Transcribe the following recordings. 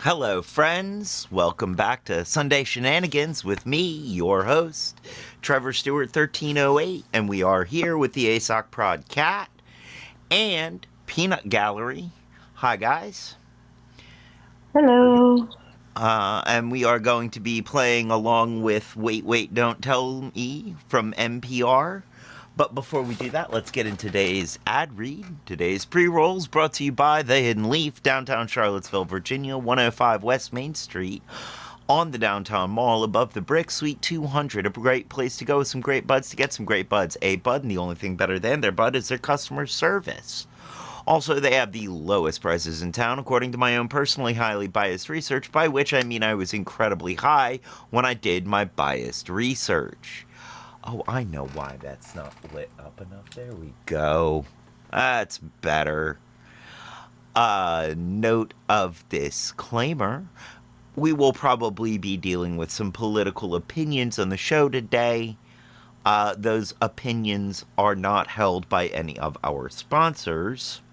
Hello, friends. Welcome back to Sunday Shenanigans with me, your host, Trevor Stewart 1308, and we are here with the ASOC Prod Cat and Peanut Gallery. Hi, guys. Hello. And we are going to be playing along with Wait, Wait, Don't Tell Me from NPR. But before we do that, let's get into today's ad read. Today's pre-rolls brought to you by The Hidden Leaf, downtown Charlottesville, Virginia, 105 West Main Street, on the downtown mall above the brick, Suite 200. A great place to go with some great buds to get some great buds. A bud, and the only thing better than their bud is their customer service. Also, they have the lowest prices in town, according to my own personally highly biased research, by which I mean I was incredibly high when I did my biased research. Oh, I know why that's not lit up enough. There we go. That's better. Note of disclaimer. We will probably be dealing with some political opinions on the show today. Those opinions are not held by any of our sponsors.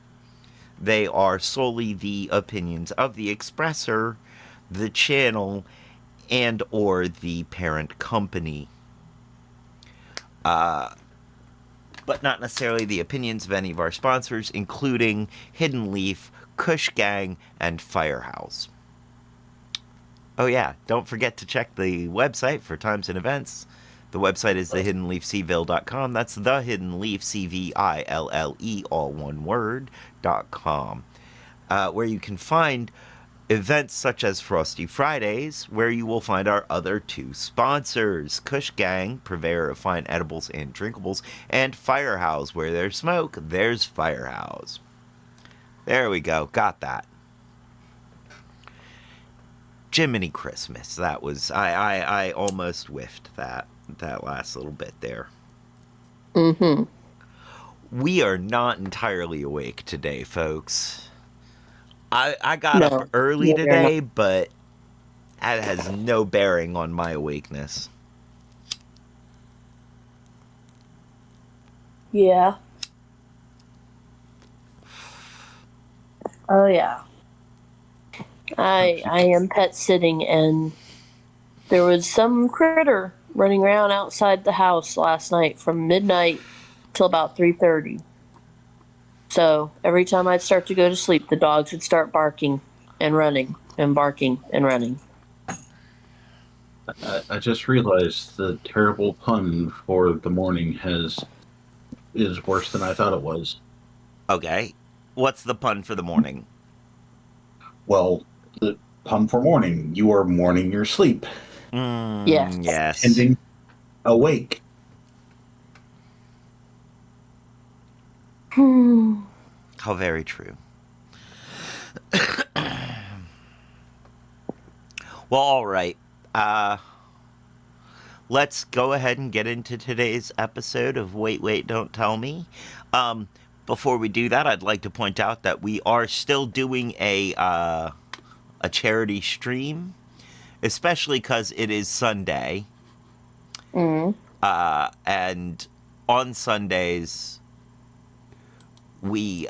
They are solely the opinions of the expressor, the channel, and or the parent company. But not necessarily the opinions of any of our sponsors, including Hidden Leaf, Kush Gang, and Firehouse. Oh yeah, don't forget to check the website for times and events. The website is thehiddenleafcville.com. That's thehiddenleafcville, all one word, .com. Where you can find events such as Frosty Fridays, where you will find our other two sponsors, Kush Gang, purveyor of fine edibles and drinkables, and Firehouse, where there's smoke, there's Firehouse. There we go, got that. Jiminy Christmas, that was, I almost whiffed that last little bit there. Mm-hmm. We are not entirely awake today, folks. I got up early today, but that has no bearing on my awakeness. Yeah. Oh yeah. I am pet sitting, and there was some critter running around outside the house last night from midnight till about 3:30. So every time I'd start to go to sleep, the dogs would start barking and running and barking and running. I just realized the terrible pun for the morning is worse than I thought it was. Okay. What's the pun for the morning? Well, the pun for morning, you are mourning your sleep. Yes. Pretending awake. How very true. Well, all right. Let's go ahead and get into today's episode of Wait, Wait, Don't Tell Me. Before we do that, I'd like to point out that we are still doing a charity stream, especially because it is Sunday. Mm. And on Sundays, we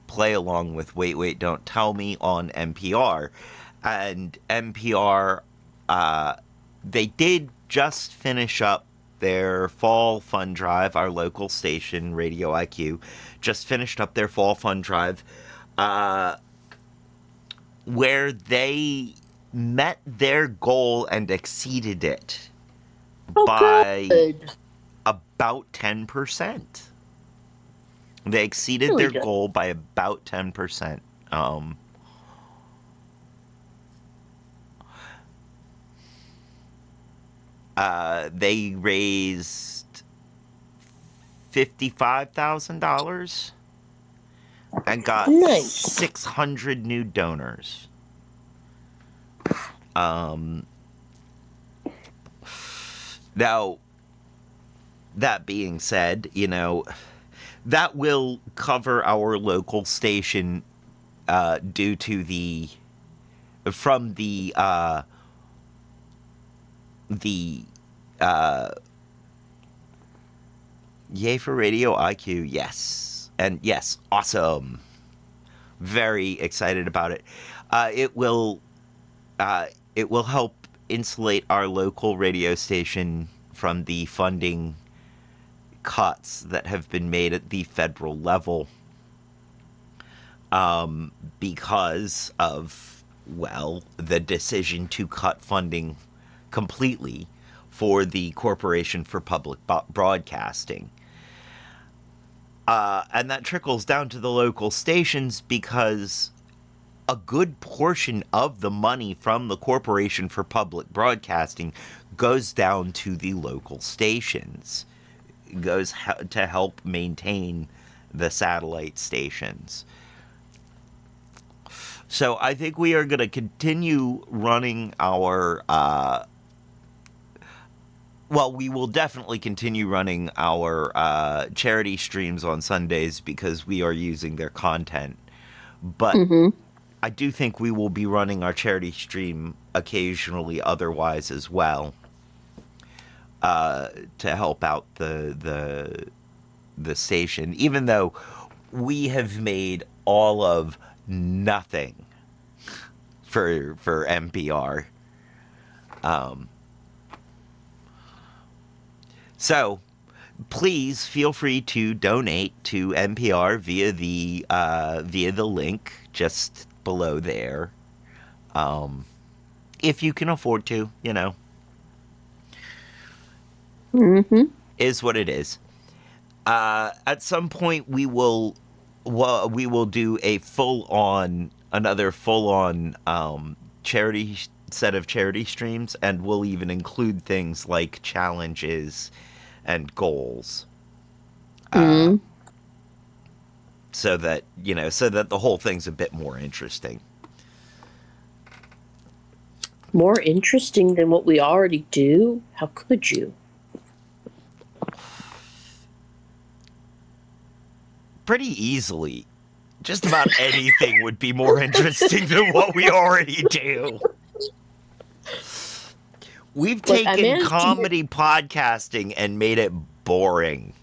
play along with Wait, Wait, Don't Tell Me on NPR. And NPR, they did just finish up their fall fund drive. Our local station, Radio IQ, just finished up their fall fund drive, where they met their goal and exceeded it by about 10%. They exceeded Really their good. goal by about 10%. They raised $55,000 and got 600 new donors. Now, that being said, you know, that will cover our local station due to the yay for Radio IQ, yes. And yes, awesome. Very excited about it. It will help insulate our local radio station from the funding cuts that have been made at the federal level, because of, well, the decision to cut funding completely for the Corporation for Public Broadcasting. And that trickles down to the local stations because a good portion of the money from the Corporation for Public Broadcasting goes down to the local stations. It goes to help maintain the satellite stations. So I think we are going to continue running our, we will definitely continue running our charity streams on Sundays because we are using their content. But I do think we will be running our charity stream occasionally otherwise as well, to help out the station, even though we have made all of nothing for NPR. So please feel free to donate to NPR via the link just below there. If you can afford to, is what it is. At some point we will do another full on charity set of charity streams, and we'll even include things like challenges and goals. So that the whole thing's a bit more interesting. More interesting than what we already do? How could you? Pretty easily. Just about anything would be more interesting than what we already do. We've taken comedy podcasting and made it boring.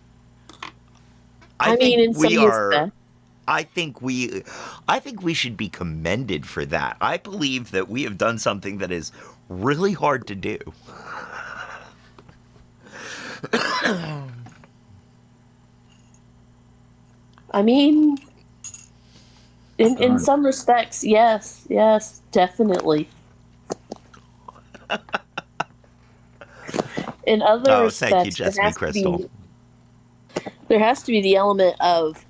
I think we should be commended for that. I believe that we have done something that is really hard to do. I mean, in some respects, yes, definitely. In other respects, thank you, Jessica Crystal. There has to be the element of,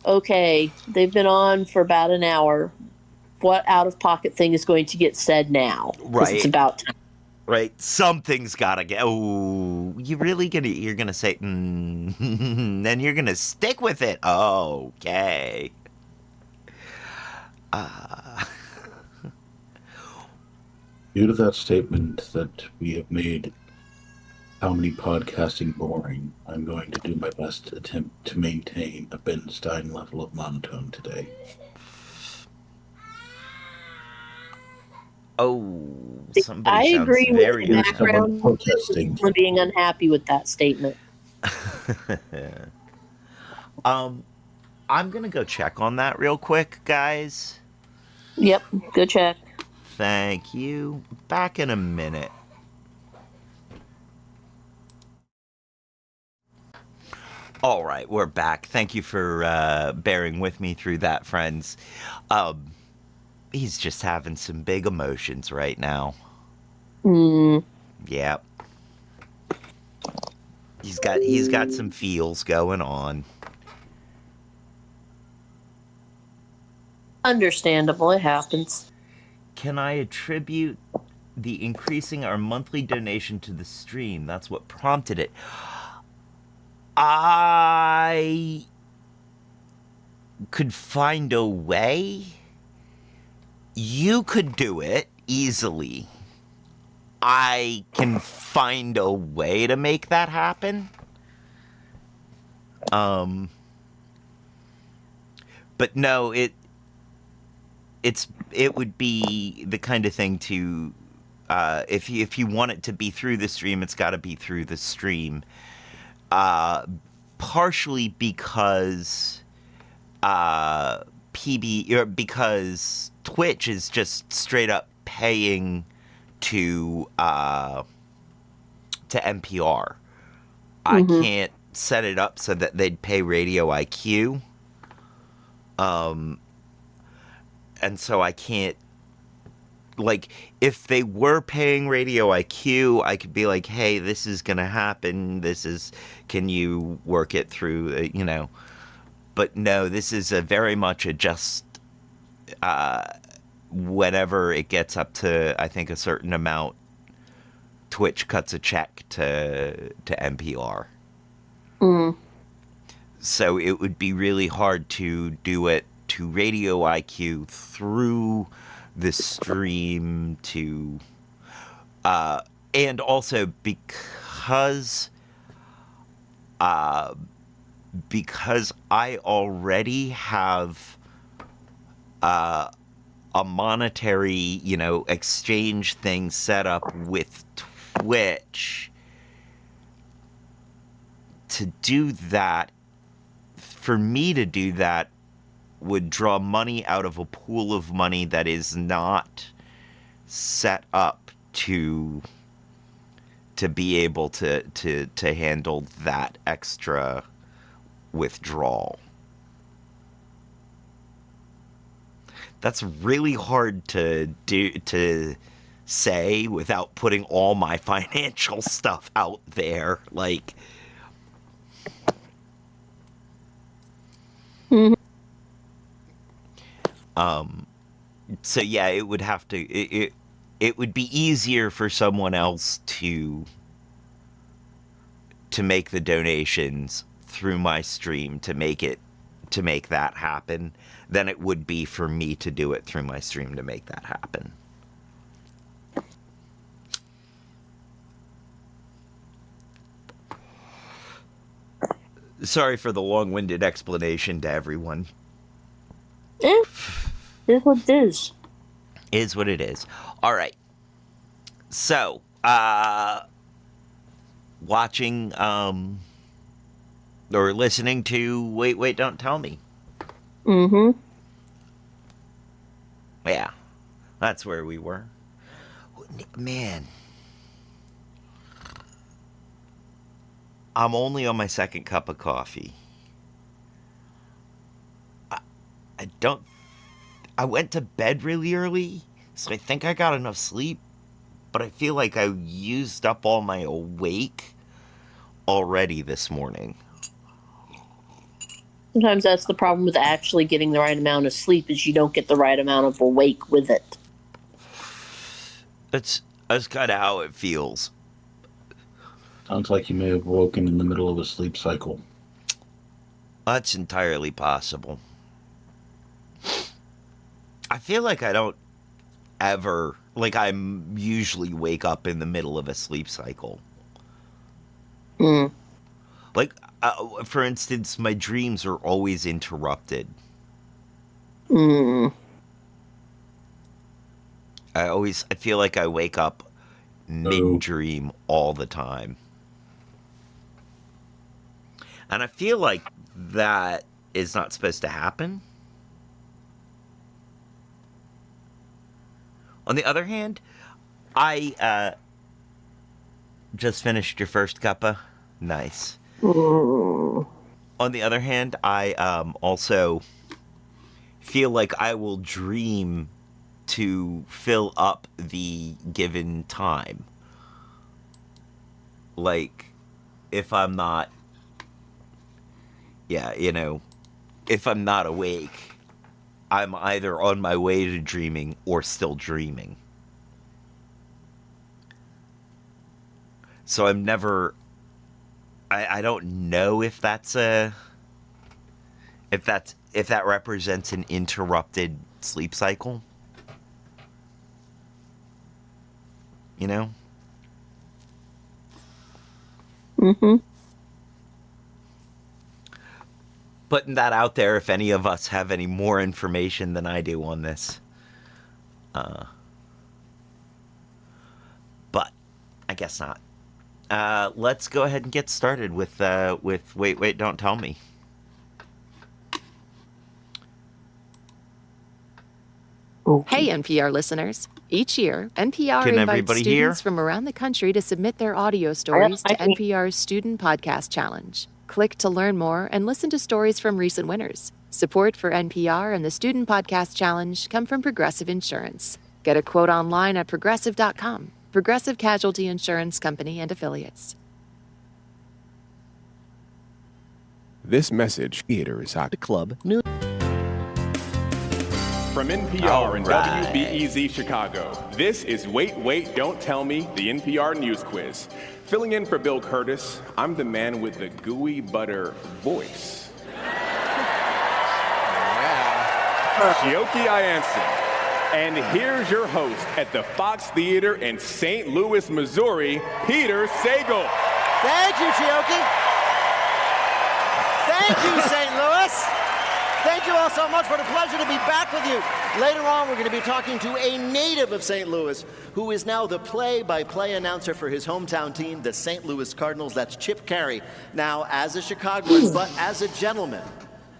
okay, they've been on for about an hour. What out-of-pocket thing is going to get said now? Right. It's about time. Right. Something's got to get... Oh, you're going to say... then you're going to stick with it. Okay. Due to that statement that we have made comedy podcasting boring, I'm going to do my best to attempt to maintain a Ben Stein level of monotone today. Oh, somebody I sounds agree very... with the background protesting. Being unhappy with that statement. I'm going to go check on that real quick, guys. Yep, go check. Thank you. Back in a minute. All right, we're back. Thank you for bearing with me through that, friends. He's just having some big emotions right now. Yeah. He's got some feels going on. Understandable, it happens. Can I attribute the increasing our monthly donation to the stream? That's what prompted it. I could find a way. You could do it easily. I can find a way to make that happen. But no, it would be the kind of thing to, if you want it to be through the stream, it's got to be through the stream. Partially because because Twitch is just straight up paying to NPR. I can't set it up so that they'd pay Radio IQ. And so I can't, like, if they were paying Radio IQ, I could be like, hey, this is going to happen. Can you work it through, But no, this is very much a just, whenever it gets up to, I think, a certain amount, Twitch cuts a check to NPR. So it would be really hard to do it to Radio IQ through the stream to, and also because I already have a monetary, exchange thing set up with Twitch. To do that, for me to do that, would draw money out of a pool of money that is not set up to be able to handle that extra withdrawal. That's really hard to say without putting all my financial stuff out there. Like, so yeah, it would have to, it would be easier for someone else to make the donations through my stream to make that happen than it would be for me to do it through my stream to make that happen. Sorry for the long-winded explanation to everyone. It is what it is. Is what it is. All right. So, watching or listening to Wait, Don't Tell Me. Yeah. That's where we were. Man. I'm only on my second cup of coffee. I went to bed really early, so I think I got enough sleep, but I feel like I used up all my awake already this morning. Sometimes that's the problem with actually getting the right amount of sleep, is you don't get the right amount of awake with it. That's kind of how it feels. Sounds like you may have woken in the middle of a sleep cycle. That's entirely possible. I feel like I don't ever, like, I'm usually wake up in the middle of a sleep cycle. Like, for instance, my dreams are always interrupted. I feel like I wake up mid-dream all the time. And I feel like that is not supposed to happen. On the other hand, I just finished your first cuppa. Nice. On the other hand, I also feel like I will dream to fill up the given time. Like, if I'm not, if I'm not awake, I'm either on my way to dreaming or still dreaming. So I'm never, I don't know if that's if that represents an interrupted sleep cycle. You know? Putting that out there, if any of us have any more information than I do on this. But I guess not. Let's go ahead and get started with Wait, Don't Tell Me. Okay. Hey, NPR listeners. Each year, NPR Can invites everybody students hear? from around the country to submit their audio stories to I can- NPR's Student Podcast Challenge. Click to learn more and listen to stories from recent winners. Support for NPR and the Student Podcast Challenge come from Progressive Insurance. Get a quote online at progressive.com. Progressive Casualty Insurance Company and Affiliates. This message theater is hot. Club News. From NPR and WBEZ Chicago, this is Wait, Wait, Don't Tell Me, the NPR News Quiz. Filling in for Bill Curtis, I'm the man with the gooey butter voice. Chioke Ianson. And here's your host at the Fox Theater in St. Louis, Missouri, Peter Sagal. Thank you, Chioke. Thank you, St. Louis. Thank you all so much. What a pleasure to be back with you. Later on, we're going to be talking to a native of St. Louis who is now the play-by-play announcer for his hometown team, the St. Louis Cardinals. That's Chip Caray. Now, as a Chicagoan, but as a gentleman,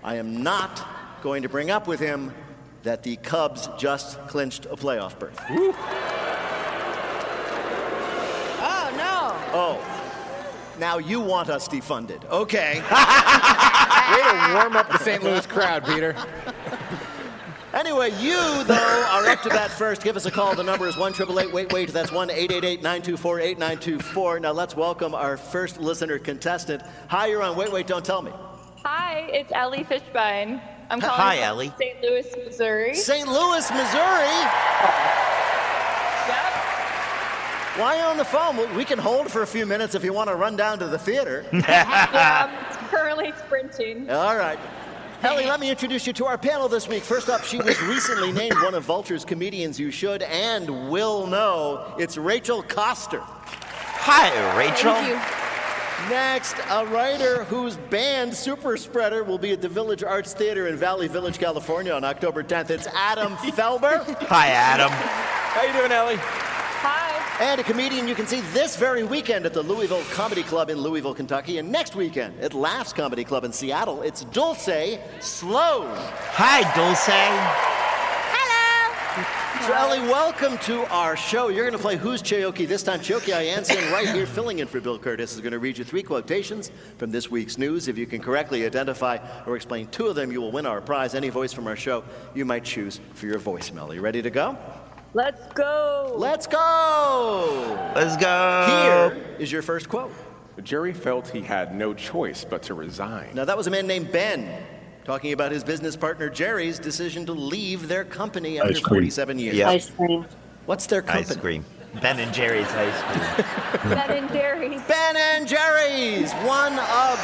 I am not going to bring up with him that the Cubs just clinched a playoff berth. Oh, no. Oh, now you want us defunded. Okay. Way to warm up the St. Louis crowd, Peter. Anyway, you, though, are up to bat first. Give us a call. The number is 1-888-WAIT-WAIT. That's 1-888-924-8924. Now let's welcome our first listener contestant. Hi, you're on Wait, Wait, Don't Tell Me. Hi, it's Ellie Fishbein. I'm calling Hi, from Ellie. St. Louis, Missouri. St. Louis, Missouri? Yep. Why on the phone? We can hold for a few minutes if you want to run down to the theater. I'm currently sprinting. All right. Ellie, let me introduce you to our panel this week. First up, she was recently named one of Vulture's comedians you should and will know. It's Rachel Coster. Hi, Rachel. Thank you. Next, a writer whose band, Super Spreader, will be at the Village Arts Theater in Valley Village, California on October 10th. It's Adam Felber. Hi, Adam. How you doing, Ellie? Hi. And a comedian you can see this very weekend at the Louisville Comedy Club in Louisville, Kentucky. And next weekend at Laughs Comedy Club in Seattle, it's Dulce Sloan. Hi, Dulce. So, Ellie, welcome to our show. You're going to play Who's Chioke? This time, Chioke Ianson, right here, filling in for Bill Curtis, is going to read you 3 quotations from this week's news. If you can correctly identify or explain 2 of them, you will win our prize. Any voice from our show you might choose for your voicemail. Are you ready to go? Let's go. Let's go! Let's go. Here is your first quote. Jerry felt he had no choice but to resign. Now, that was a man named Ben talking about his business partner Jerry's decision to leave their company after Ice cream. 47 years. Yeah. Ice cream. What's their company? Ice cream. Ben and Jerry's ice cream. Ben and Jerry's. Ben and Jerry's, one of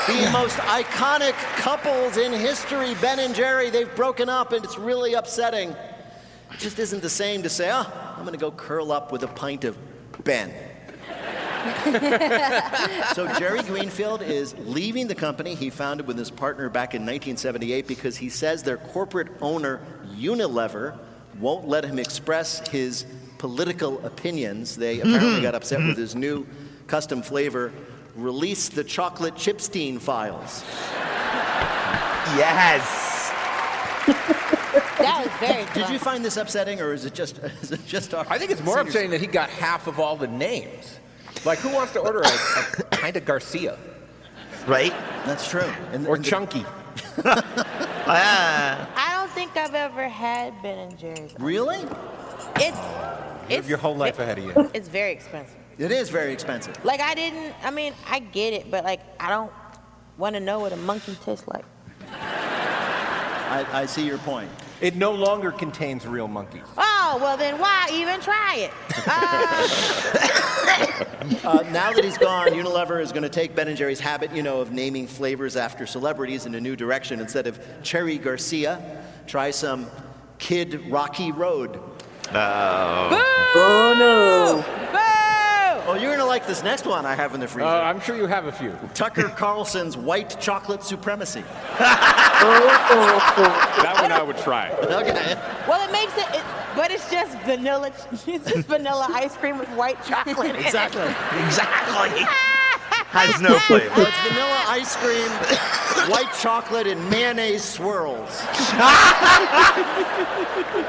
the most iconic couples in history. Ben and Jerry, they've broken up, and it's really upsetting. It just isn't the same to say, oh, I'm going to go curl up with a pint of Ben. So Jerry Greenfield is leaving the company he founded with his partner back in 1978 because he says their corporate owner, Unilever, won't let him express his political opinions. They apparently got upset with his new custom flavor, Release the Chocolate Chipstein Files. Yes. That was very Did fun. you find this upsetting, or is it just our I think it's more seniors? upsetting that he got half of all the names. Like, who wants to order a pint of Garcia? Right? That's true. Or Chunky? I don't think I've ever had Ben and Jerry's. Really? It's You have your whole life ahead of you. It's very expensive. It is very expensive. Like, I get it, but like, I don't want to know what a monkey tastes like. I see your point. It no longer contains real monkeys. Oh, well then why even try it? Now that he's gone, Unilever is going to take Ben & Jerry's habit, of naming flavors after celebrities in a new direction. Instead of Cherry Garcia, try some Kid Rocky Road. Oh no. Boo! Oh, you're going to like this next one I have in the freezer. I'm sure you have a few. Tucker Carlson's White Chocolate Supremacy. That one I would try. Okay. Well, it makes it, but it's just vanilla. It's just vanilla ice cream with white chocolate in it. Exactly. Exactly. Has no flavor. Well, it's vanilla ice cream, white chocolate, and mayonnaise swirls.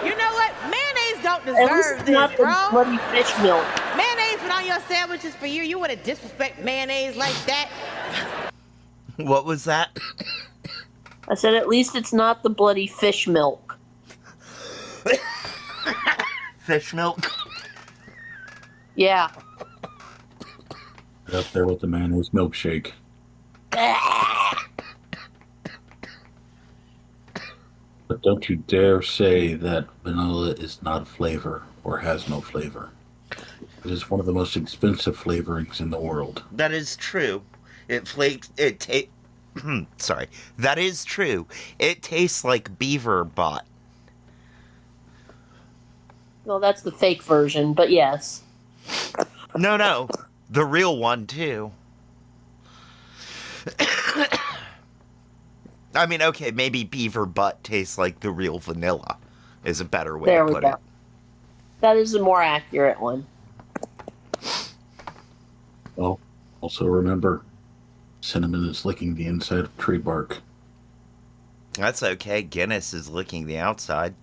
You know what? Mayonnaise don't At least deserve it's this, not the bro. bloody fish milk. Mayonnaise been on your sandwiches for you. You want to disrespect mayonnaise like that? What was that? I said at least it's not the bloody fish milk. Fish milk? Yeah. Up there with the mayonnaise milkshake. But don't you dare say that vanilla is not a flavor or has no flavor. It is one of the most expensive flavorings in the world. That is true. Sorry. That is true. It tastes like beaver bot. Well, that's the fake version, but yes. No. The real one, too. I mean, okay, maybe beaver butt tastes like the real vanilla is a better way to put it. That is a more accurate one. Well, also remember, cinnamon is licking the inside of tree bark. That's okay. Guinness is licking the outside.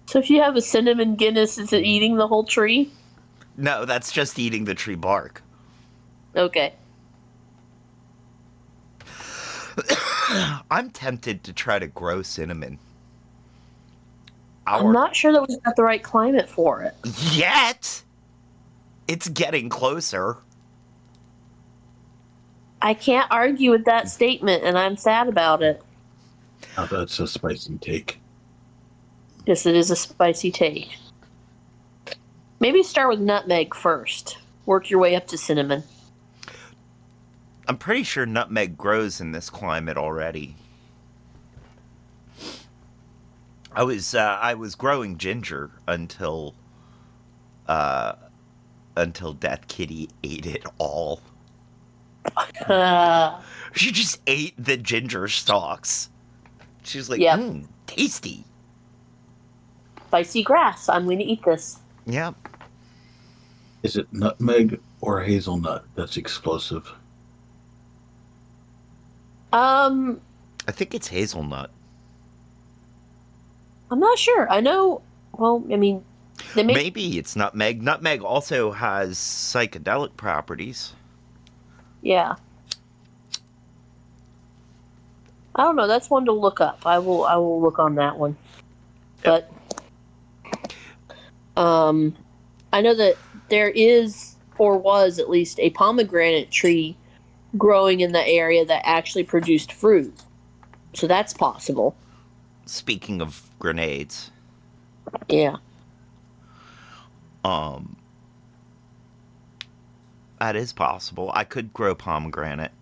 So if you have a cinnamon Guinness, is it eating the whole tree? No, that's just eating the tree bark. Okay. I'm tempted to try to grow cinnamon. I'm not sure that we've got the right climate for it. Yet! It's getting closer. I can't argue with that statement, and I'm sad about it. Now that's a spicy take. Yes, it is a spicy take. Maybe start with nutmeg first. Work your way up to cinnamon. I'm pretty sure nutmeg grows in this climate already. I was growing ginger until Death Kitty ate it all. She just ate the ginger stalks. She's like, tasty. Spicy grass. I'm going to eat this. Yep. Is it nutmeg or hazelnut that's explosive? I think it's hazelnut. I'm not sure. I know. Well, I mean, maybe it's nutmeg. Nutmeg also has psychedelic properties. Yeah. I don't know. That's one to look up. I will look on that one. But I know that there is, or was at least, a pomegranate tree growing in the area that actually produced fruit. So that's possible. Speaking of grenades. Yeah. That is possible. I could grow pomegranate.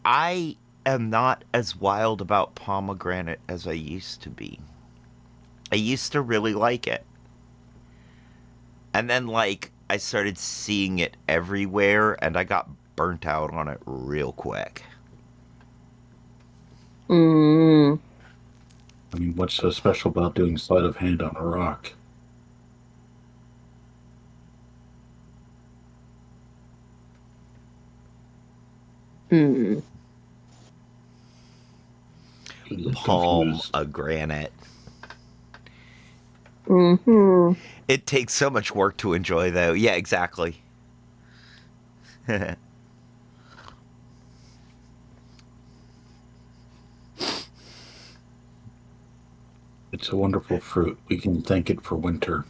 I am not as wild about pomegranate as I used to be. I used to really like it. And then, I started seeing it everywhere, and I got burnt out on it real quick. I mean, what's so special about doing sleight of hand on a rock? Pomegranate. It takes so much work to enjoy, though. Yeah, exactly. It's a wonderful fruit. We can thank it for winter.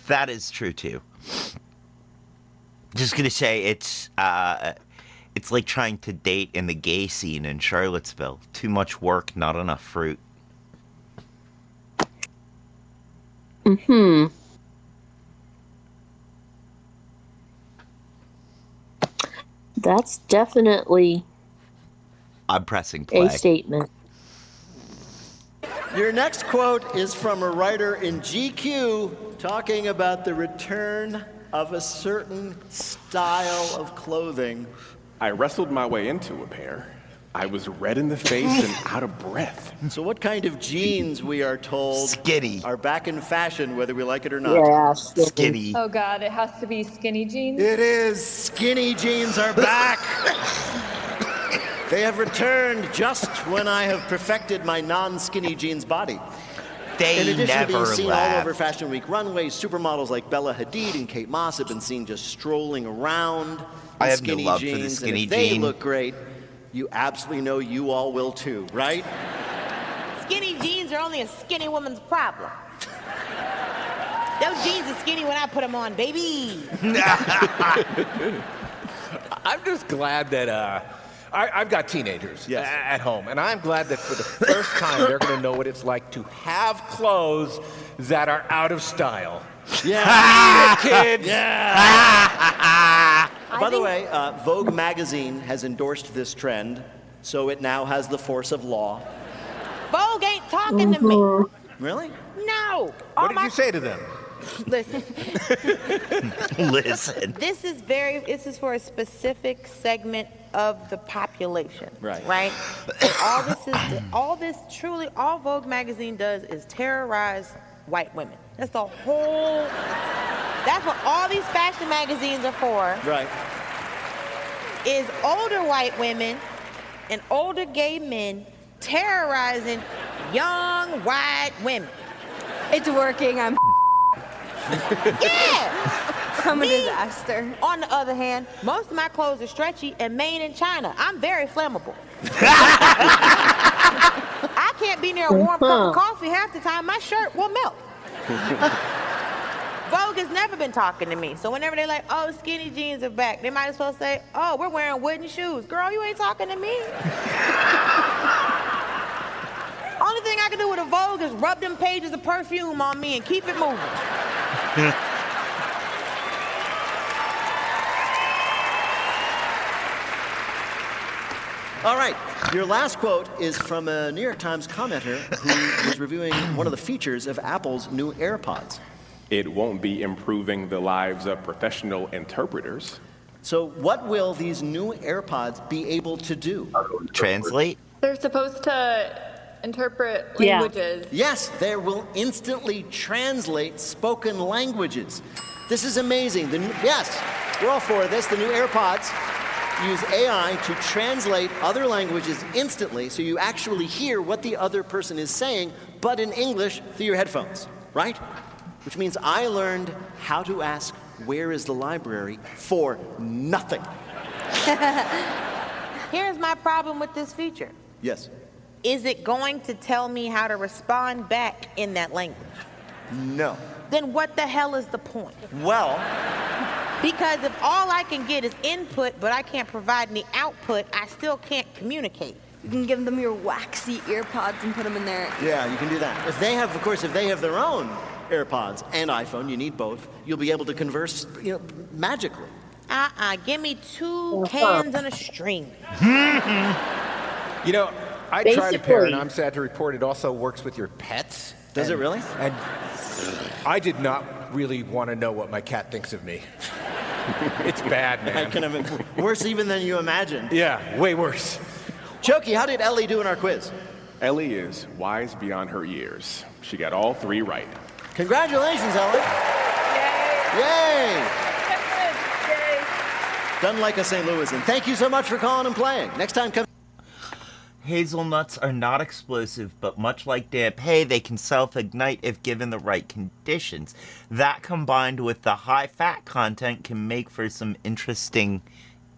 That is true, too. Just gonna say, it's like trying to date in the gay scene in Charlottesville. Too much work, not enough fruit. That's definitely I'm pressing play. a statement. Your next quote is from a writer in GQ talking about the return of a certain style of clothing. I wrestled my way into a pair. I was red in the face and out of breath. So what kind of jeans, we are told, Skinny. are back in fashion, whether we like it or not? Yeah, Skinny. Oh God, it has to be skinny jeans. It is. Skinny jeans are back. They have returned just when I have perfected my non-skinny jeans body. They In addition to being never seen all left. over Fashion Week runways, supermodels like Bella Hadid and Kate Moss have been seen just strolling around in I have no skinny love for the jeans. skinny and if they jean. look great, you absolutely know you all will too, right? Skinny jeans are only a skinny woman's problem. Those jeans are skinny when I put them on, baby. I'm just glad that I've got teenagers Yes. at home, and I'm glad that for the first time they're going to know what it's like to have clothes that are out of style. Yeah. Kids! By the way, Vogue magazine has endorsed this trend, so it now has the force of law. Vogue ain't talking to me. Really? No. What did you say to them? Listen, Listen. this is for a specific segment of the population. Right. Right? And all Vogue magazine does is terrorize white women. That's what all these fashion magazines are for. Right. Is older white women and older gay men terrorizing young white women. It's working. I'm Yeah! I'm a Me, disaster. On the other hand, most of my clothes are stretchy and made in China. I'm very flammable. I can't be near a warm cup of coffee half the time. My shirt will melt. Vogue has never been talking to me. So whenever they're like, oh, skinny jeans are back, they might as well say, oh, we're wearing wooden shoes. Girl, you ain't talking to me. Only thing I can do with a Vogue is rub them pages of perfume on me and keep it moving. All right, your last quote is from a New York Times commenter who was reviewing one of the features of Apple's new AirPods. It won't be improving the lives of professional interpreters. So what will these new AirPods be able to do? Translate? They're supposed to interpret Yeah. languages. Yes, they will instantly translate spoken languages. This is amazing. Yes, we're all for this. The new AirPods use AI to translate other languages instantly so you actually hear what the other person is saying, but in English through your headphones, right? Which means I learned how to ask, where is the library, for nothing. Here's my problem with this feature. Yes. Is it going to tell me how to respond back in that language? No. Then what the hell is the point? Well, Because if all I can get is input, but I can't provide any output, I still can't communicate. You can give them your waxy ear pods and put them in there. yeah, you can do that. If they have, of course, if they have their own AirPods and iPhone, you need both, you'll be able to converse, magically. Give me 2 cans and a string. You know, I tried a pair, and Basically- I'm sad to report it also works with your pets. Does it really? And I did not really want to know what my cat thinks of me. It's bad, I man. can have worse even than you imagined. Yeah, way worse. Chokey, how did Ellie do in our quiz? Ellie is wise beyond her years. She got all 3 right. Congratulations, Ellie. Yay! Yay. Done like a St. Louis. And thank you so much for calling and playing. Next time, come. Hazelnuts are not explosive, but much like damp hay, they can self-ignite if given the right conditions. That, combined with the high fat content, can make for some interesting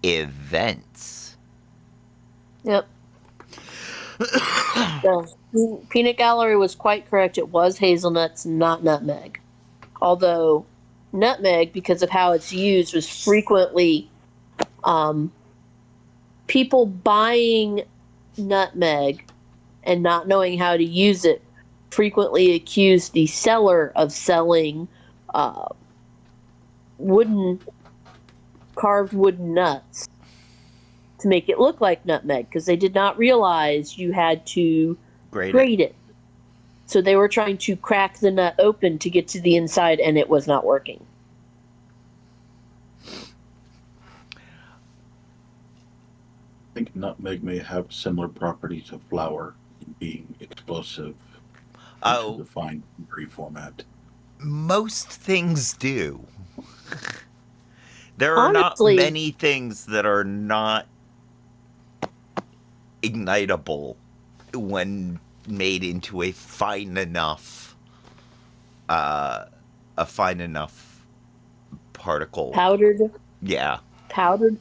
events. Yep. The peanut gallery was quite correct. It was hazelnuts, not nutmeg. Although nutmeg, because of how it's used, was frequently people buying nutmeg and not knowing how to use it frequently accused the seller of selling carved wooden nuts to make it look like nutmeg, because they did not realize you had to grate it. So they were trying to crack the nut open to get to the inside, and it was not working. think nutmeg may have similar properties of flour in being explosive into the fine memory format. Most things do. There are not Honestly- many things that are not ignitable when made into a fine enough particle. Powdered Yeah.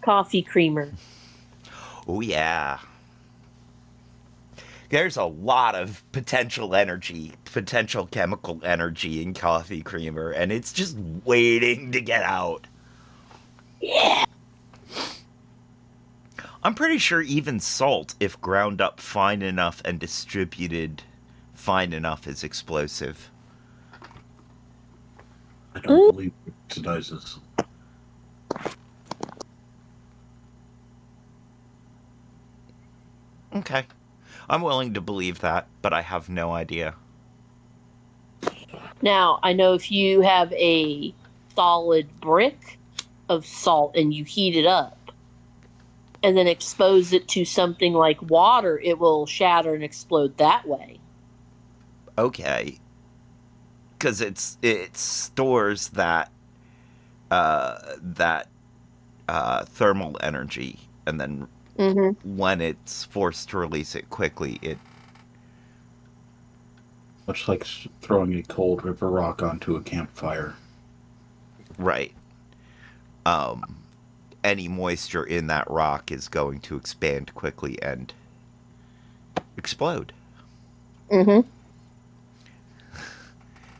coffee creamer. Oh yeah. There's a lot of potential chemical energy in coffee creamer, and it's just waiting to get out. Yeah. I'm pretty sure even salt, if ground up fine enough and distributed fine enough, is explosive. I don't believe it oxidizes. Okay. I'm willing to believe that, but I have no idea. Now, I know if you have a solid brick of salt and you heat it up and then expose it to something like water, it will shatter and explode that way. Okay. Because it stores that thermal energy, and then when it's forced to release it quickly, it... Much like throwing a cold river rock onto a campfire. Right. Any moisture in that rock is going to expand quickly and explode. Mm-hmm.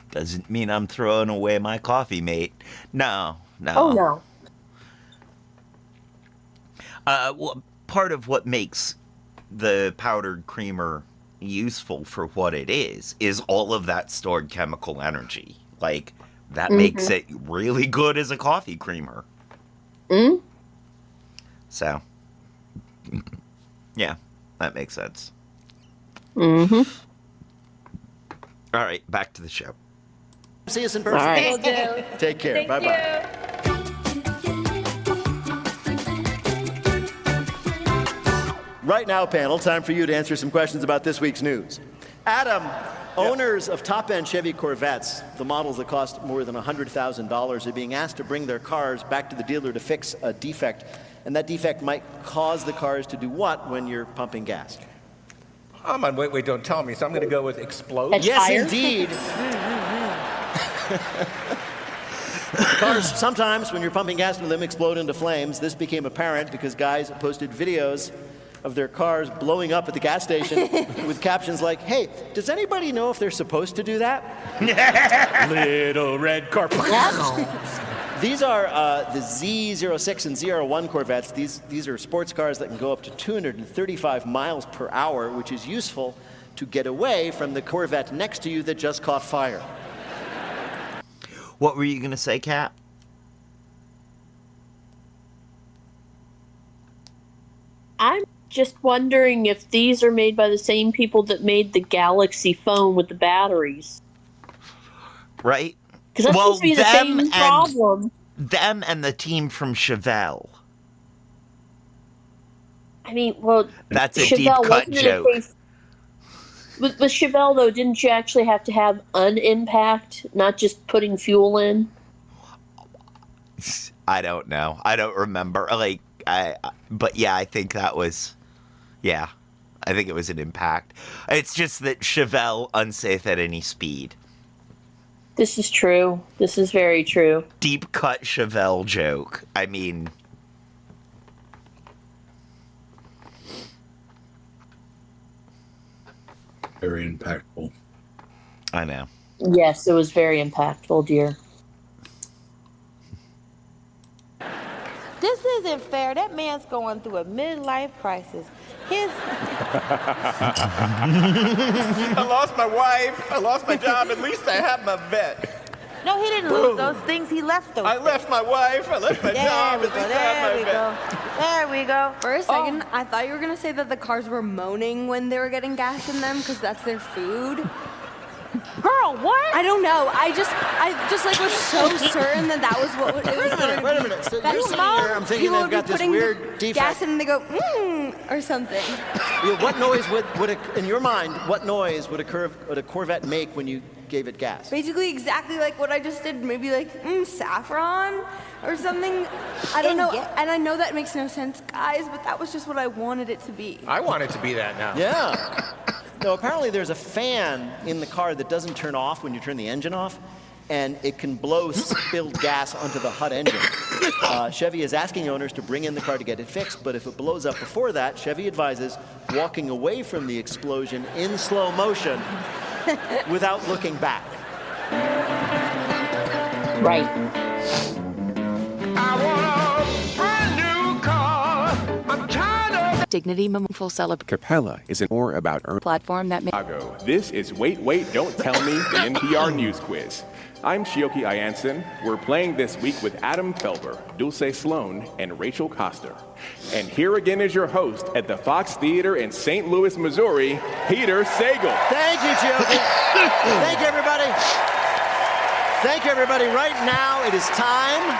Doesn't mean I'm throwing away my coffee, mate. No. Oh, no. Well, part of what makes the powdered creamer useful for what it is all of that stored chemical energy. Like, that makes it really good as a coffee creamer. So, yeah, that makes sense. All right, back to the show. See us in person. All right. Will do. Take care. Thank Bye-bye. Right now, panel, time for you to answer some questions about this week's news. Adam, owners of top-end Chevy Corvettes, the models that cost more than $100,000, are being asked to bring their cars back to the dealer to fix a defect, and that defect might cause the cars to do what when you're pumping gas? I'm on wait, don't tell me, so I'm going to go with explode. Catch Yes, fire? indeed. Cars sometimes, when you're pumping gas into them, explode into flames. This became apparent because guys posted videos of their cars blowing up at the gas station with captions like, "Hey, does anybody know if they're supposed to do that?" Little red car. These are the Z06 and Z01 Corvettes. These are sports cars that can go up to 235 miles per hour, which is useful to get away from the Corvette next to you that just caught fire. What were you going to say, Kat? I'm just wondering if these are made by the same people that made the Galaxy phone with the batteries. Right? Because that's supposed to be the same problem. Them and the team from Chevelle. I mean, well, That's a Chevelle, deep cut wasn't it joke. a case, with Chevelle, though, didn't you actually have to have an impact, not just putting fuel in? I don't know. I don't remember. But yeah, I think that was, yeah, I think it was an impact. It's just that Chevelle unsafe at any speed. This is true. This is very true. Deep cut Chevelle joke. I mean, Very impactful. I know. Yes, it was very impactful, dear. This isn't fair. That man's going through a midlife crisis. I lost my wife. I lost my job. At least I have my vet. No, he didn't lose those things. He left those. I left my wife. I left my job. At least I have my vet. There we go. For a second, I thought you were going to say that the cars were moaning when they were getting gas in them because that's their food. Girl, what? I don't know. I just like was so certain that was what it was going to be. Wait a minute. So That you're sitting small here, I'm thinking people they've would be got this putting weird defect. gas in and they go, or something. Yeah, what noise would in your mind, what noise would a Corvette make when you gave it gas? Basically exactly like what I just did. Maybe like, saffron or something. I don't know. And I know that makes no sense, guys, but that was just what I wanted it to be. I want it to be that now. Yeah. No, apparently there's a fan in the car that doesn't turn off when you turn the engine off, and it can blow spilled gas onto the hot engine. Chevy is asking owners to bring in the car to get it fixed, but if it blows up before that, Chevy advises walking away from the explosion in slow motion without looking back. Right. I want a brand new car. I'm tired of Dignity Meaningful Celebration Capella is more about platform that Chicago. This is Wait, Wait, Don't Tell Me, the NPR News Quiz. I'm Shioki Ayanson. We're playing this week with Adam Felber, Dulce Sloan, and Rachel Coster. And here again is your host at the Fox Theater in St. Louis, Missouri, Peter Sagal. Thank you, Chioki. Thank you, everybody. Thank you, everybody. Right now, it is time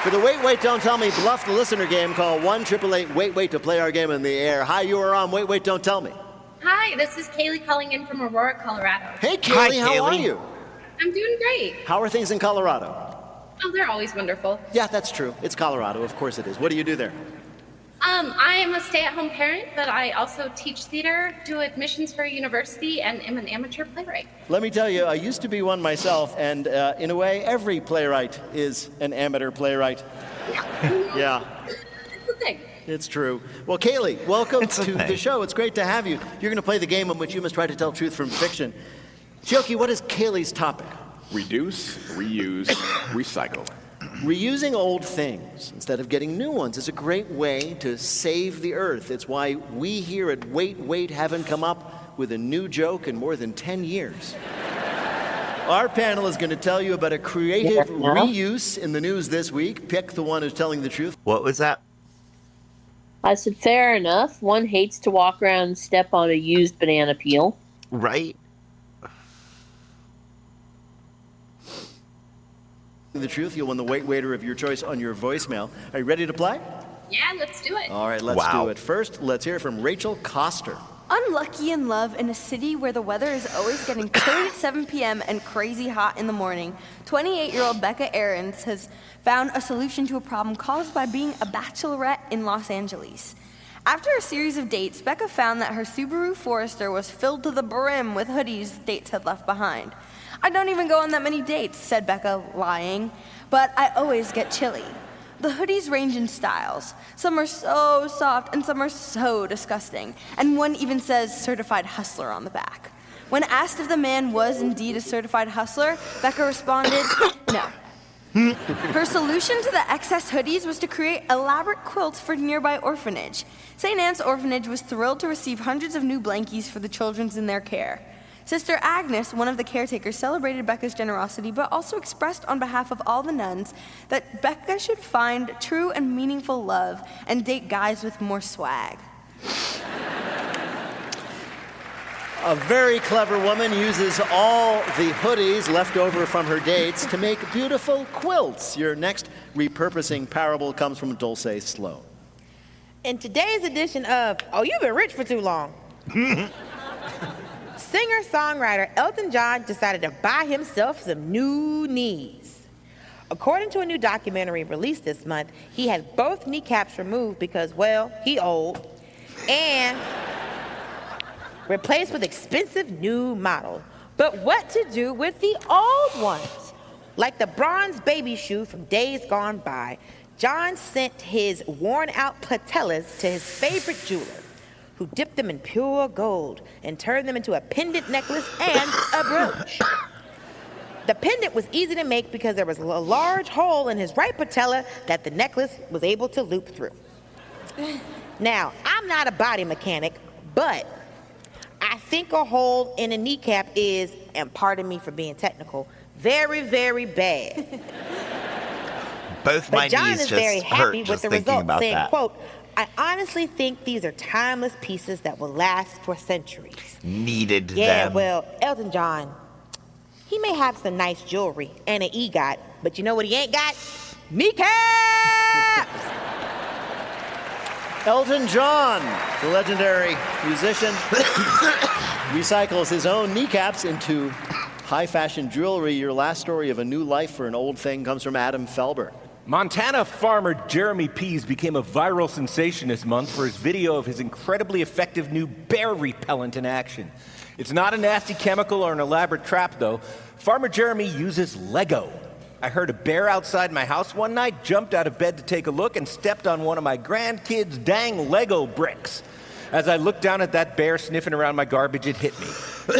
for the Wait, Wait, Don't Tell Me Bluff the Listener game. Call 1-888-WAIT-WAIT to play our game in the air. Hi, you are on Wait, Wait, Don't Tell Me. Hi, this is Kaylee calling in from Aurora, Colorado. Hey, Kaylee, how are you? I'm doing great. How are things in Colorado? Oh, they're always wonderful. Yeah, that's true. It's Colorado. Of course it is. What do you do there? I am a stay-at-home parent, but I also teach theater, do admissions for a university, and am an amateur playwright. Let me tell you, I used to be one myself, and in a way, every playwright is an amateur playwright. Yeah. It's a thing. It's true. Well, Kaylee, welcome to the show. It's great to have you. You're going to play the game in which you must try to tell truth from fiction. Chioki, what is Kaylee's topic? Reduce, reuse, recycle. Reusing old things instead of getting new ones is a great way to save the earth. It's why we here at Wait, Wait haven't come up with a new joke in more than 10 years. Our panel is going to tell you about a creative reuse in the news this week. Pick the one who's telling the truth. What was that? I said, fair enough. One hates to walk around and step on a used banana peel. Right? The truth, you'll win the Wait Waiter of your choice on your voicemail. Are you ready to play? Yeah, let's do it. All right, let's do it. First, let's hear from Rachel Coster. Unlucky in love in a city where the weather is always getting chilly at 7 p.m. and crazy hot in the morning, 28-year-old Becca Ahrens has found a solution to a problem caused by being a bachelorette in Los Angeles. After a series of dates, Becca found that her Subaru Forester was filled to the brim with hoodies dates had left behind. I don't even go on that many dates, said Becca, lying, but I always get chilly. The hoodies range in styles. Some are so soft and some are so disgusting. And one even says certified hustler on the back. When asked if the man was indeed a certified hustler, Becca responded, no. Her solution to the excess hoodies was to create elaborate quilts for a nearby orphanage. St. Anne's Orphanage was thrilled to receive hundreds of new blankies for the children in their care. Sister Agnes, one of the caretakers, celebrated Becca's generosity, but also expressed on behalf of all the nuns that Becca should find true and meaningful love and date guys with more swag. A very clever woman uses all the hoodies left over from her dates to make beautiful quilts. Your next repurposing parable comes from Dulce Sloan. In today's edition of Oh, You've Been Rich for Too Long, singer-songwriter Elton John decided to buy himself some new knees. According to a new documentary released this month, he had both kneecaps removed because, well, he old, and replaced with expensive new model. But what to do with the old ones? Like the bronze baby shoe from days gone by, John sent his worn-out patellas to his favorite jeweler, who dipped them in pure gold and turned them into a pendant necklace and a brooch. The pendant was easy to make because there was a large hole in his right patella that the necklace was able to loop through. Now, I'm not a body mechanic, but I think a hole in a kneecap is, and pardon me for being technical, very, very bad. Both my but John knees is just very hurt happy just with the thinking result, about saying, that. quote, I honestly think these are timeless pieces that will last for centuries. Needed Yeah, them. well, Elton John, He may have some nice jewelry and an EGOT, but you know what he ain't got? Kneecaps! Elton John, the legendary musician, recycles his own kneecaps into high fashion jewelry. Your last story of a new life for an old thing comes from Adam Felber. Montana farmer Jeremy Pease became a viral sensation this month for his video of his incredibly effective new bear repellent in action. It's not a nasty chemical or an elaborate trap, though. Farmer Jeremy uses Lego. I heard a bear outside my house one night, jumped out of bed to take a look, and stepped on one of my grandkids' dang Lego bricks. As I looked down at that bear sniffing around my garbage, it hit me.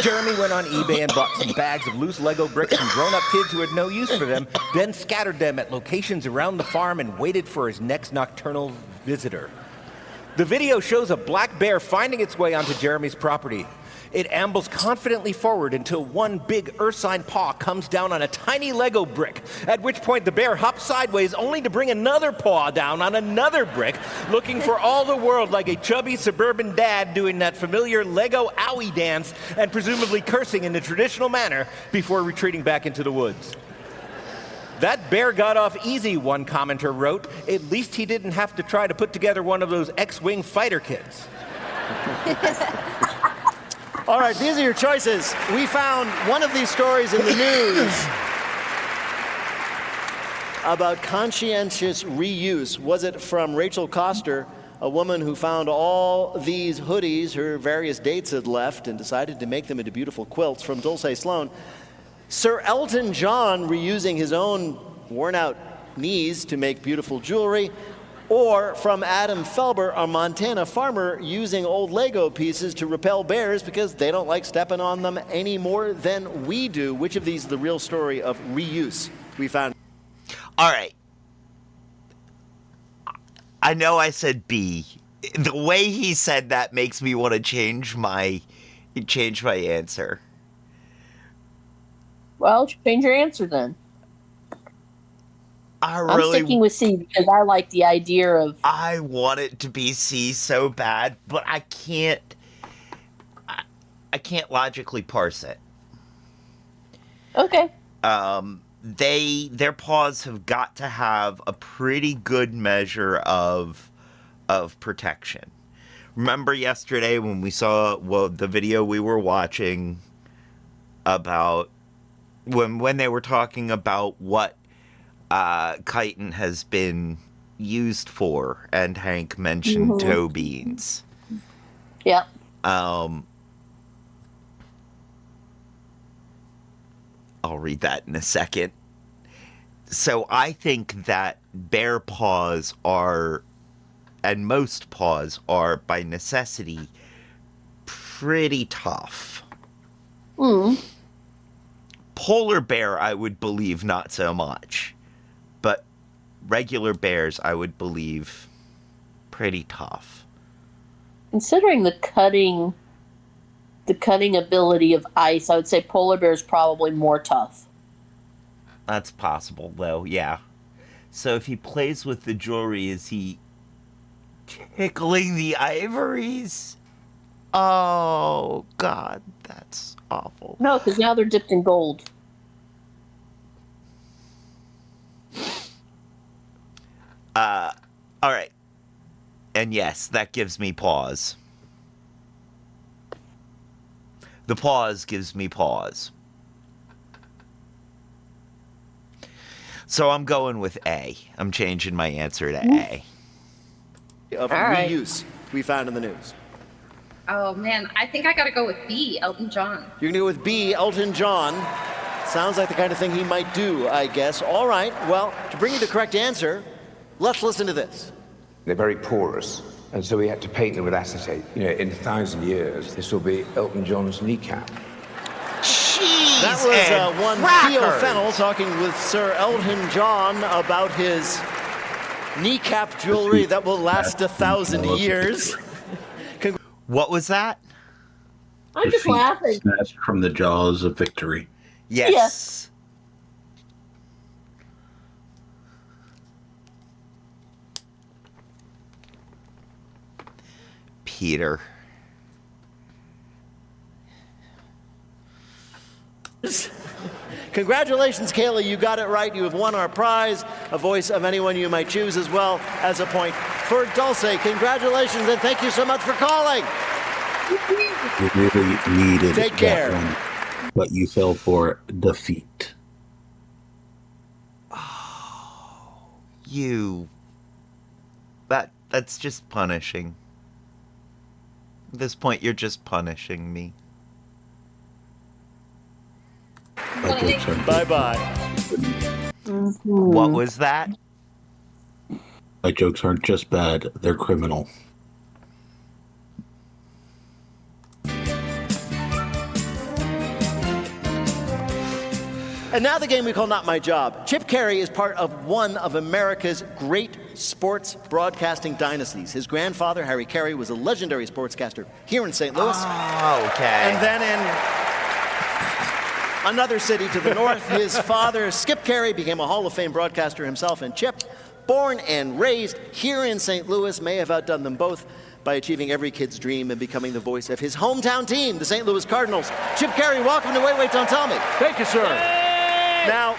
Jeremy went on eBay and bought some bags of loose Lego bricks from grown-up kids who had no use for them, then scattered them at locations around the farm and waited for his next nocturnal visitor. The video shows a black bear finding its way onto Jeremy's property. It ambles confidently forward until one big ursine paw comes down on a tiny Lego brick, at which point the bear hops sideways only to bring another paw down on another brick, looking for all the world like a chubby suburban dad doing that familiar Lego owie dance and presumably cursing in the traditional manner before retreating back into the woods. That bear got off easy, one commenter wrote. At least he didn't have to try to put together one of those X-Wing fighter kits. All right, these are your choices. We found one of these stories in the news about conscientious reuse. Was it from Rachel Coster, a woman who found all these hoodies her various dates had left and decided to make them into beautiful quilts? From Dulce Sloan, Sir Elton John reusing his own worn-out knees to make beautiful jewelry? Or from Adam Felber, a Montana farmer using old Lego pieces to repel bears because they don't like stepping on them any more than we do? Which of these is the real story of reuse we found? All right. I know I said B. The way he said that makes me want to change my answer. Well, change your answer then. I'm sticking with C because I like the idea of... I want it to be C so bad, but I can't logically parse it. Okay. Their paws have got to have a pretty good measure of protection. Remember yesterday when we saw the video we were watching about when they were talking about what chitin has been used for, and Hank mentioned toe beans. Yep. I'll read that in a second. So I think that bear paws are, and most paws are, by necessity, pretty tough. Polar bear, I would believe not so much. But regular bears, I would believe, pretty tough. Considering the cutting ability of ice, I would say polar bear is probably more tough. That's possible, though, yeah. So if he plays with the jewelry, is he tickling the ivories? Oh, God, that's awful. No, because now they're dipped in gold. All right. And yes, that gives me pause. The pause gives me pause. So I'm going with A. I'm changing my answer to A. Of reuse we found in the news. Oh man, I think I gotta go with B, Elton John. You're gonna go with B, Elton John. Sounds like the kind of thing he might do, I guess. All right, well, to bring you the correct answer, let's listen to this. They're very porous, and so we had to paint them with acetate. You know, in 1,000 years, this will be Elton John's kneecap. Cheese That was and one crackers. Theo Fennell talking with Sir Elton John about his kneecap jewelry that will last 1,000 years. What was that? I'm just laughing. Snatched from the jaws of victory. Yes. Peter. Congratulations, Kayla. You got it right. You have won our prize, a voice of anyone you might choose, as well as a point for Dulce. Congratulations, and thank you so much for calling. You really needed Take care. that one, but you fell for defeat. That's just punishing. At this point, you're just punishing me. Bye-bye. What was that? My jokes aren't just bad, they're criminal. And now the game we call Not My Job. Chip Caray is part of one of America's great sports broadcasting dynasties. His grandfather, Harry Caray, was a legendary sportscaster here in St. Louis. Oh, okay. And then in another city to the north, his father, Skip Caray, became a Hall of Fame broadcaster himself. And Chip, born and raised here in St. Louis, may have outdone them both by achieving every kid's dream and becoming the voice of his hometown team, the St. Louis Cardinals. Chip Caray, welcome to Wait, Wait, Don't Tell Me. Thank you, sir. Now,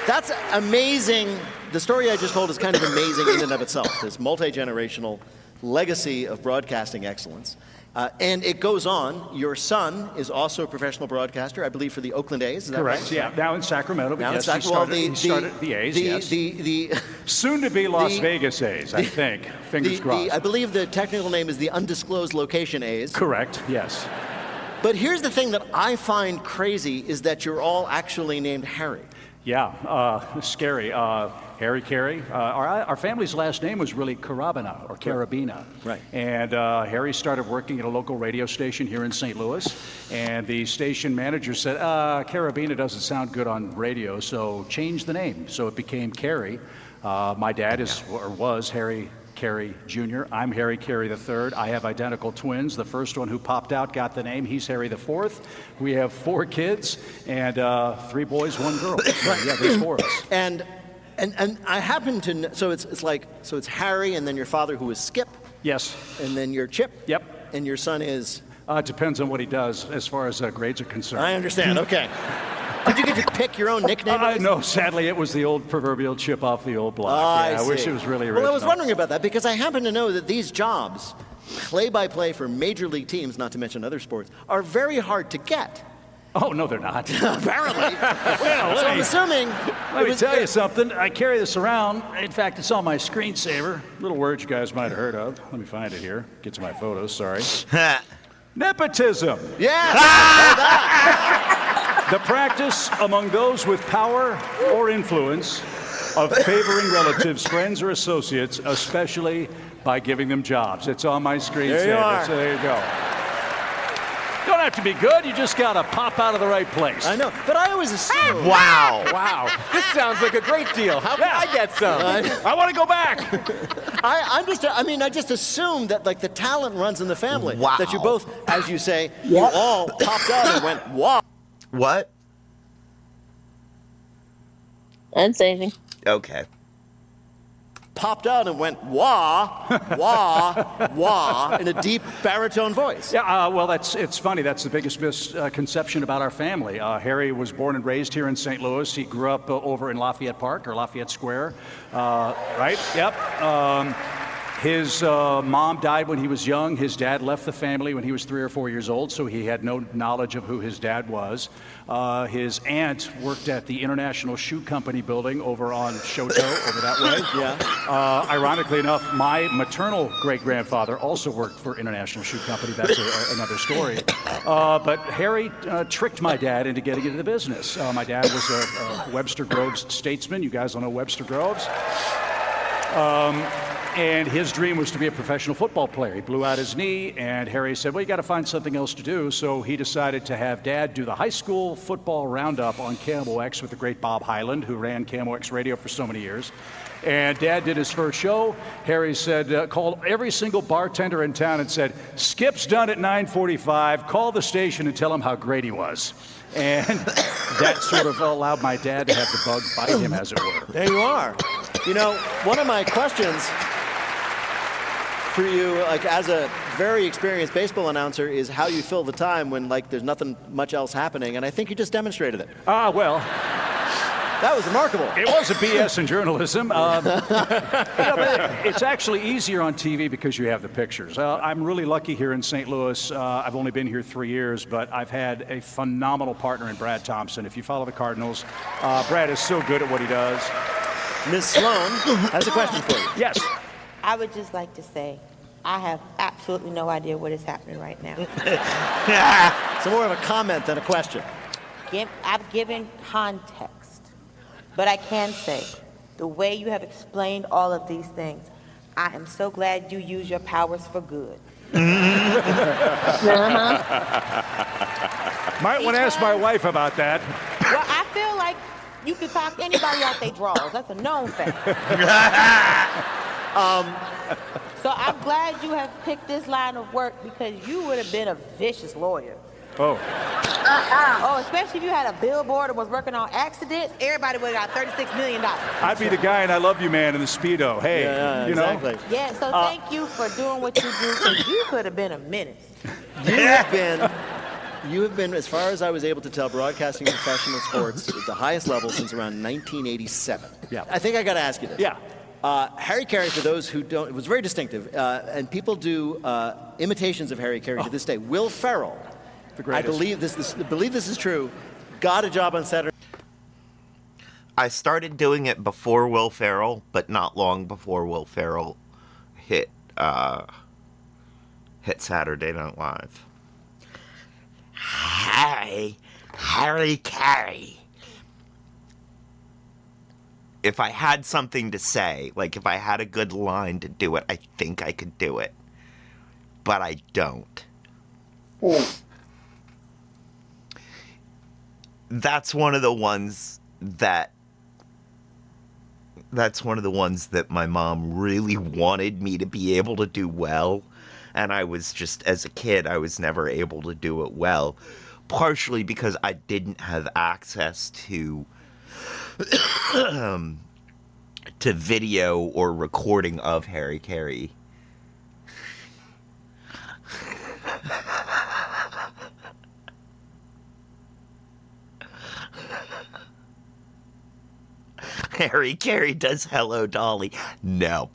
that's amazing. The story I just told is kind of amazing in and of itself, this multi-generational legacy of broadcasting excellence. And it goes on. Your son is also a professional broadcaster, I believe, for the Oakland A's. Is that Correct, right? yeah. Now in Sacramento, but Now yes, in he started the A's, yes. The soon-to-be Las Vegas A's, I think. Fingers crossed. I believe the technical name is the Undisclosed Location A's. Correct, yes. But here's the thing that I find crazy is that you're all actually named Harry. Yeah, scary. Harry Caray. Our family's last name was really Carabina or Carabina. Right. And Harry started working at a local radio station here in St. Louis. And the station manager said, Carabina doesn't sound good on radio, so change the name. So it became Caray. My dad was Harry Caray Jr. I'm Harry Caray III. I have identical twins. The first one who popped out got the name. He's Harry IV. We have 4 kids and 3 boys, 1 girl. Right. Yeah, there's 4 of us. And I happen to know, so it's Harry and then your father who is Skip. Yes. And then you're Chip. Yep. And your son is? It depends on what he does as far as grades are concerned. I understand. Okay. Did you get to pick your own nickname? No, sadly, it was the old proverbial chip off the old block. I wish it was really original. Well, I was wondering about that because I happen to know that these jobs, play-by-play for major league teams, not to mention other sports, are very hard to get. Oh, no, they're not. Apparently. Well, so I'm assuming... Let me tell you something. I carry this around. In fact, it's on my screensaver. Little word you guys might have heard of. Let me find it here. Get to my photos, sorry. Nepotism. Yeah! The practice among those with power or influence of favoring relatives, friends, or associates, especially by giving them jobs. It's on my screen. There you are. So there you go. Don't have to be good. You just got to pop out of the right place. I know, but I always assume. Wow. This sounds like a great deal. How can I get some? I want to go back. I just assumed that like the talent runs in the family. Wow. That you both, as you say, you all popped out and went, wow. What? I didn't say anything. Okay. Popped out and went, wah, wah, wah, in a deep baritone voice. Yeah, well, it's funny. That's the biggest misconception about our family. Harry was born and raised here in St. Louis. He grew up over in Lafayette Park or Lafayette Square, right? Yep. His mom died when he was young. His dad left the family when he was 3 or 4 years old, so he had no knowledge of who his dad was. His aunt worked at the International Shoe Company building over on Choteau, over that way. Yeah. Ironically enough, my maternal great-grandfather also worked for International Shoe Company. That's another story. But Harry tricked my dad into getting into the business. My dad was a Webster Groves statesman. You guys all know Webster Groves. And his dream was to be a professional football player. He blew out his knee, and Harry said, well, you got to find something else to do. So he decided to have Dad do the high school football roundup on KMOX with the great Bob Hyland, who ran KMOX radio for so many years. And Dad did his first show. Harry said, called every single bartender in town and said, Skip's done at 9:45. Call the station and tell him how great he was. And that sort of allowed my dad to have the bug bite him, as it were. There you are. You know, one of my questions for you, like as a very experienced baseball announcer, is how you fill the time when like there's nothing much else happening, and I think you just demonstrated it. Well, that was remarkable. It was a BS in journalism. But it's actually easier on TV because you have the pictures. I'm really lucky here in St. Louis. I've only been here 3 years, but I've had a phenomenal partner in Brad Thompson. If you follow the Cardinals, Brad is so good at what he does. Ms. Sloan has a question for you. Yes. I would just like to say, I have absolutely no idea what is happening right now. So more of a comment than a question. I've given context, but I can say, the way you have explained all of these things, I am so glad you use your powers for good. Might want to ask my wife about that. Well, I feel like you can talk anybody out their drawers. That's a known fact. So I'm glad you have picked this line of work because you would have been a vicious lawyer. Oh. Oh, especially if you had a billboard and was working on accidents, everybody would have got $36 million. I'd be the guy in I Love You Man in the Speedo. Hey, you exactly. know? Yeah, so thank you for doing what you do because you could have been a menace. You have been, as far as I was able to tell, broadcasting professional sports at the highest level since around 1987. Yeah. I think I got to ask you this. Yeah. Harry Caray, for those who don't, it was very distinctive, and people do imitations of Harry Caray to this day. Will Ferrell, I believe this is true, got a job on Saturday. I started doing it before Will Ferrell, but not long before Will Ferrell hit Saturday Night Live. Harry Caray. If I had something to say, like if I had a good line to do it, I think I could do it. But I don't. That's one of the ones that my mom really wanted me to be able to do well. And I was just, as a kid, I was never able to do it well. Partially because I didn't have access to to video or recording of Harry Caray. Harry Caray does Hello Dolly. No.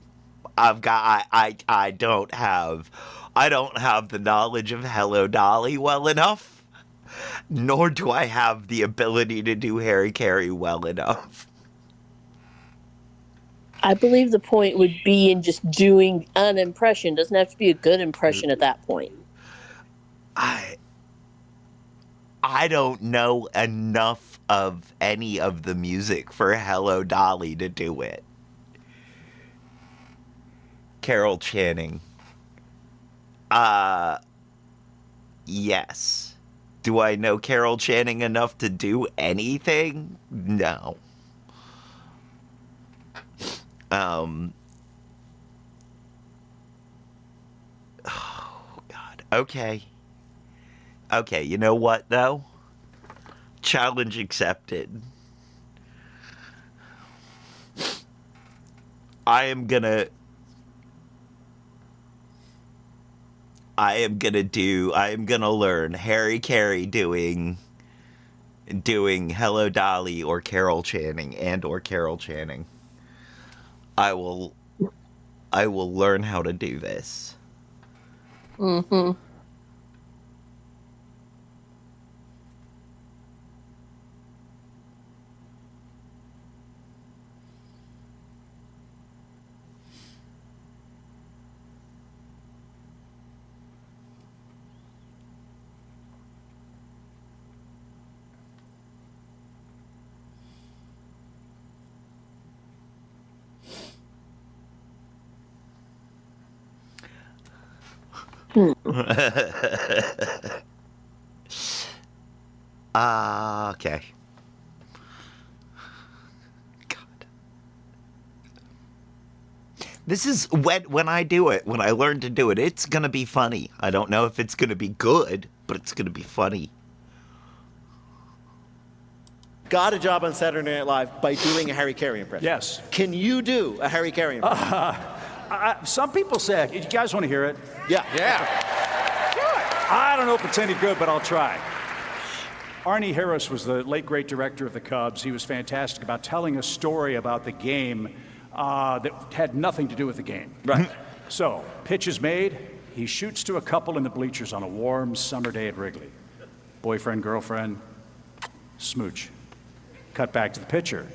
I don't have the knowledge of Hello Dolly well enough, nor do I have the ability to do Harry Caray well enough. I believe the point would be in just doing an impression. Doesn't have to be a good impression at that point. I don't know enough of any of the music for Hello Dolly to do it. Carol Channing. Yes. Do I know Carol Channing enough to do anything? No. Oh, God. Okay. Okay, you know what, though? Challenge accepted. I am gonna learn Harry Caray doing Hello Dolly or Carol Channing. I will learn how to do this. Mm-hmm. Okay. God. This is when I do it, when I learn to do it, it's gonna be funny. I don't know if it's gonna be good, but it's gonna be funny. Got a job on Saturday Night Live by doing a Harry Caray impression. Yes. Can you do a Harry Caray impression? Some people say, you guys want to hear it? Yeah. I don't know if it's any good, but I'll try. Arnie Harris was the late great director of the Cubs. He was fantastic about telling a story about the game that had nothing to do with the game. Right. So, pitch is made. He shoots to a couple in the bleachers on a warm summer day at Wrigley. Boyfriend, girlfriend, smooch. Cut back to the pitcher.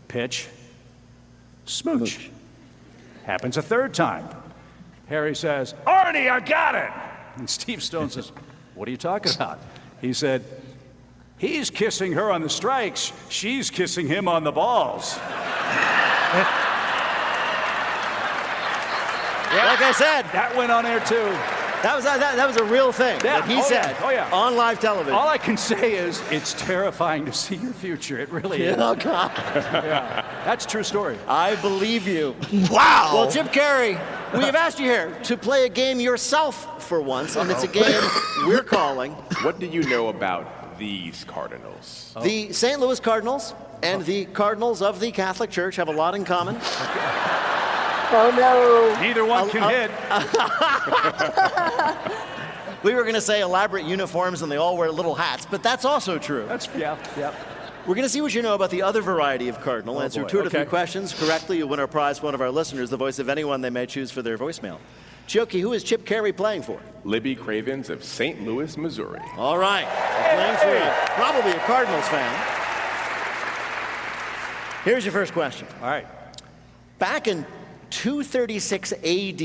Pitch, smooch. Happens a third time. Harry says, Arnie, I got it! And Steve Stone says, what are you talking about? He said, he's kissing her on the strikes. She's kissing him on the balls. Like I said, that went on air too. That was a real thing that he said on live television. All I can say is it's terrifying to see your future. It really is. Oh, God. Yeah, that's a true story. I believe you. Wow. Well, Chip Caray, we have asked you here to play a game yourself for once, and it's a game we're calling. What do you know about these Cardinals? The St. Louis Cardinals and the Cardinals of the Catholic Church have a lot in common. Oh, no. Neither one can hit. We were going to say elaborate uniforms and they all wear little hats, but that's also true. Yeah. We're going to see what you know about the other variety of cardinal. Answer 2 to 3 questions correctly, you'll win our prize from one of our listeners, the voice of anyone they may choose for their voicemail. Chioki, who is Chip Caray playing for? Libby Cravens of St. Louis, Missouri. All right. Playing for probably a Cardinals fan. Here's your first question. All right. Back in 236 AD,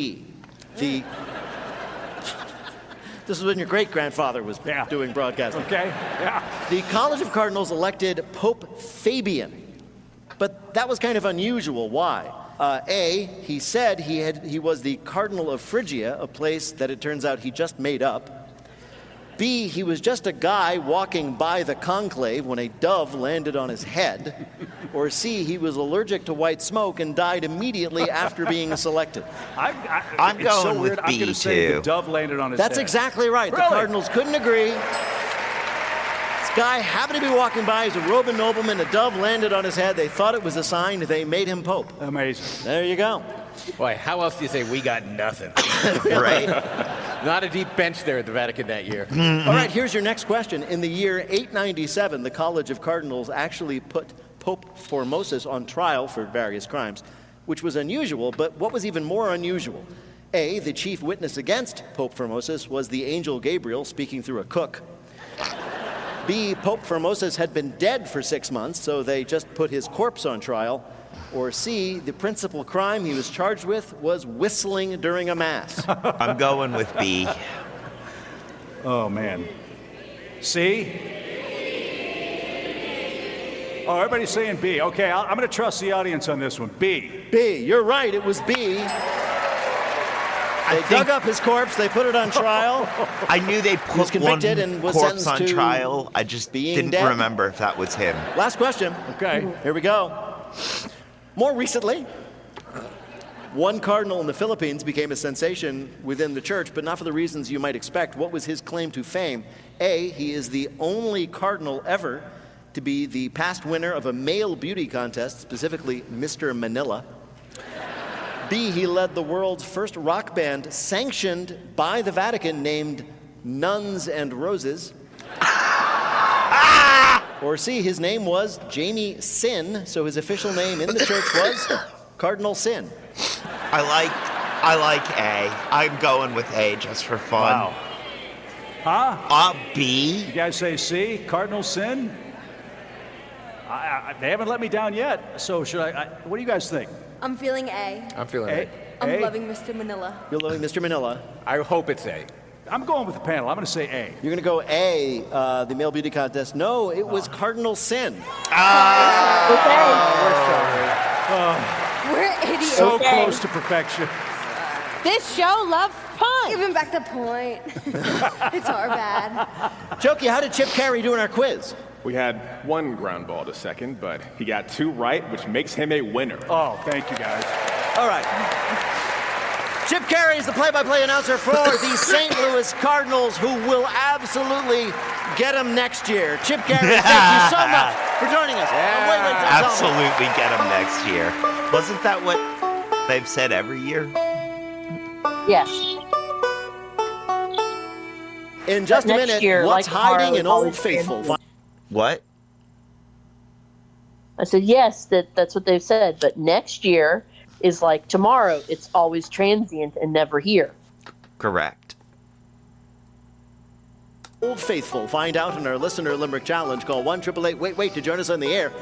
this is when your great-grandfather was doing broadcasting. Okay, yeah. The College of Cardinals elected Pope Fabian, but that was kind of unusual. Why? A, he said he was the Cardinal of Phrygia, a place that it turns out he just made up. B, he was just a guy walking by the conclave when a dove landed on his head. Or C, he was allergic to white smoke and died immediately after being selected. I'm it's so going weird. with I'm going B, to say the too. dove landed on his head. That's exactly right. Really? The Cardinals couldn't agree. This guy happened to be walking by. He's a Roman nobleman. A dove landed on his head. They thought it was a sign. They made him Pope. Amazing. There you go. Boy, how else do you say we got nothing? Right? Not a deep bench there at the Vatican that year. All right, here's your next question. In the year 897, the College of Cardinals actually put Pope Formosus on trial for various crimes, which was unusual, but what was even more unusual? A, the chief witness against Pope Formosus was the angel Gabriel speaking through a cook. B, Pope Formosus had been dead for 6 months, so they just put his corpse on trial. Or C, the principal crime he was charged with was whistling during a mass. I'm going with B. Oh, man. C? Oh, everybody's saying B. Okay, I'm going to trust the audience on this one. B. B, you're right, it was B. They dug up his corpse, they put it on trial. I knew they He was put one convicted and was corpse sentenced on to trial. I just being didn't dead. remember if that was him. Last question. Okay. Here we go. More recently, one cardinal in the Philippines became a sensation within the church, but not for the reasons you might expect. What was his claim to fame? A, he is the only cardinal ever to be the past winner of a male beauty contest, specifically Mr. Manila. B, he led the world's first rock band sanctioned by the Vatican named Nuns and Roses. Or C, his name was Jamie Sin, so his official name in the church was Cardinal Sin. I like A. I'm going with A just for fun. Wow. Huh? B? You guys say C, Cardinal Sin? They haven't let me down yet, so should I what do you guys think? I'm feeling A. I'm feeling it. I'm loving Mr. Manila. You're loving Mr. Manila. I hope it's A. I'm going with the panel. I'm going to say A. You're going to go A, the male beauty contest. No, it was Cardinal Sin. We're idiots. So close to perfection. This show loves fun. Give him back the point. It's our bad. Chioki, how did Chip Caray do in our quiz? We had one ground ball to second, but he got 2 right, which makes him a winner. Oh, thank you, guys. All right. Chip Caray is the play-by-play announcer for the St. Louis Cardinals, who will absolutely get them next year. Chip Caray, thank you so much for joining us. Absolutely get him next year. Wasn't that what they've said every year? Yes. In just a Next minute, year, what's like tomorrow, hiding in it's Old always Faithful? transient. What? I said, yes, that's what they've said. But next year is like tomorrow. It's always transient and never here. Correct. Old Faithful. Find out in our Listener Limerick Challenge. Call 1-888-WAIT-WAIT to join us on the air.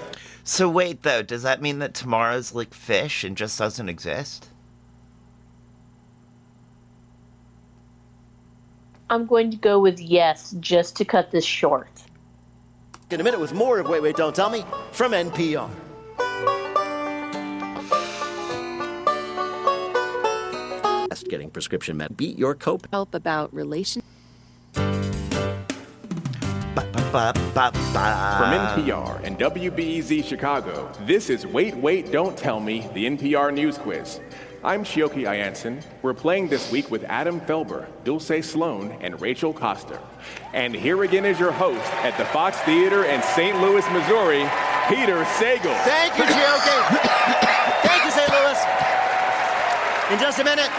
So wait, though, does that mean that tomorrow's like fish and just doesn't exist? I'm going to go with yes, just to cut this short. In a minute with more of Wait, Wait, Don't Tell Me from NPR. Getting prescription med. Beat your cope. Help about relation. From NPR and WBEZ Chicago, this is Wait, Wait, Don't Tell Me, the NPR News Quiz. I'm Shioki Ayanson. We're playing this week with Adam Felber, Dulce Sloan, and Rachel Coster. And here again is your host at the Fox Theater in St. Louis, Missouri, Peter Sagal. Thank you, Shioki. Thank you, St. Louis. In just a minute,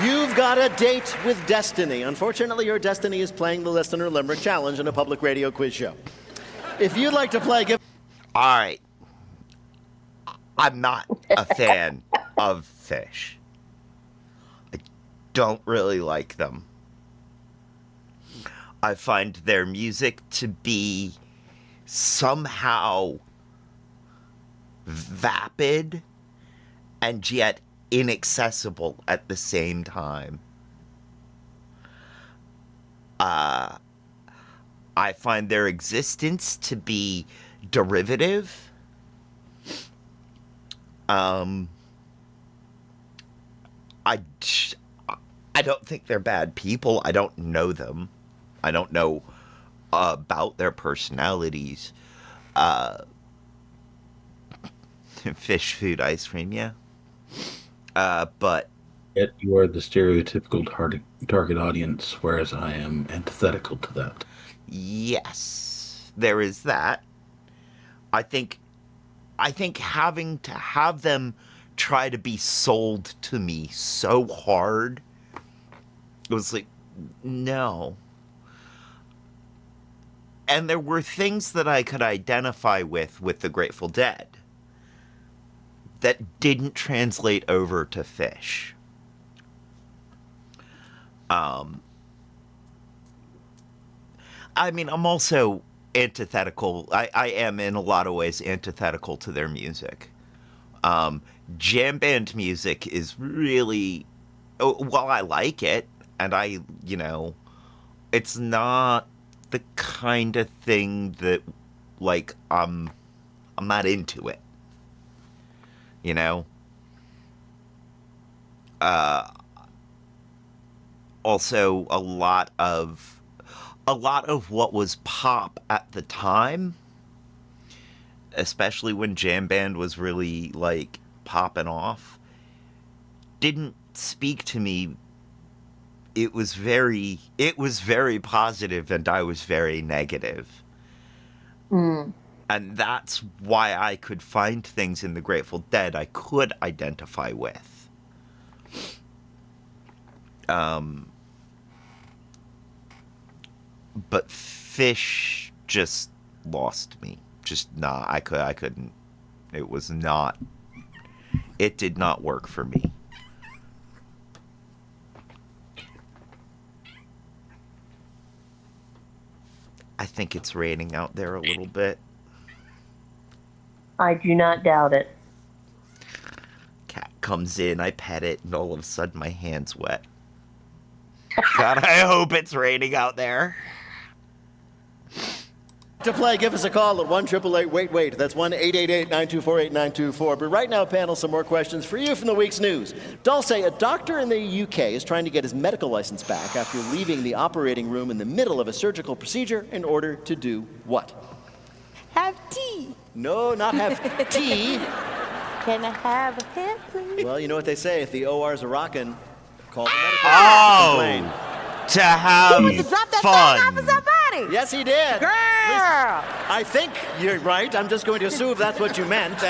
you've got a date with destiny. Unfortunately, your destiny is playing the Listener Limerick Challenge in a public radio quiz show. If you'd like to play, give... All right. I'm not a fan of fish. I don't really like them. I find their music to be somehow vapid and yet inaccessible at the same time. I find their existence to be derivative. I don't think they're bad people. I don't know them. I don't know about their personalities. Fish food ice cream, yeah. But yet you are the stereotypical target audience, whereas I am antithetical to that. Yes, there is that. I think having to have them try to be sold to me so hard, it was like, no. And there were things that I could identify with the Grateful Dead that didn't translate over to fish. I mean, I'm also antithetical. I am in a lot of ways antithetical to their music. Jam band music is really, well, I like it, and it's not the kind of thing that, like, I'm not into it. You know? Also, a lot of what was pop at the time, especially when jam band was really, like, popping off, didn't speak to me. It was very positive, and I was very negative. Mm. And that's why I could find things in the Grateful Dead I could identify with. But fish just lost me. Just I couldn't. It was not. It did not work for me. I think it's raining out there a little bit. I do not doubt it. Cat comes in, I pet it, and all of a sudden my hand's wet. God, I hope it's raining out there. To play, give us a call at 1-888-WAIT-WAIT. That's 1-888-924-8924. But right now, panel, some more questions for you from the week's news. Dulce, a doctor in the UK is trying to get his medical license back after leaving the operating room in the middle of a surgical procedure in order to do what? Have tea. No, not have tea. Can I have a hit, please? Well, you know what they say. If the OR's a rockin', call the medical complaint. To have He wants to drop that fun. thing off of somebody. Yes, he did. Girl. I think you're right. I'm just going to assume that's what you meant.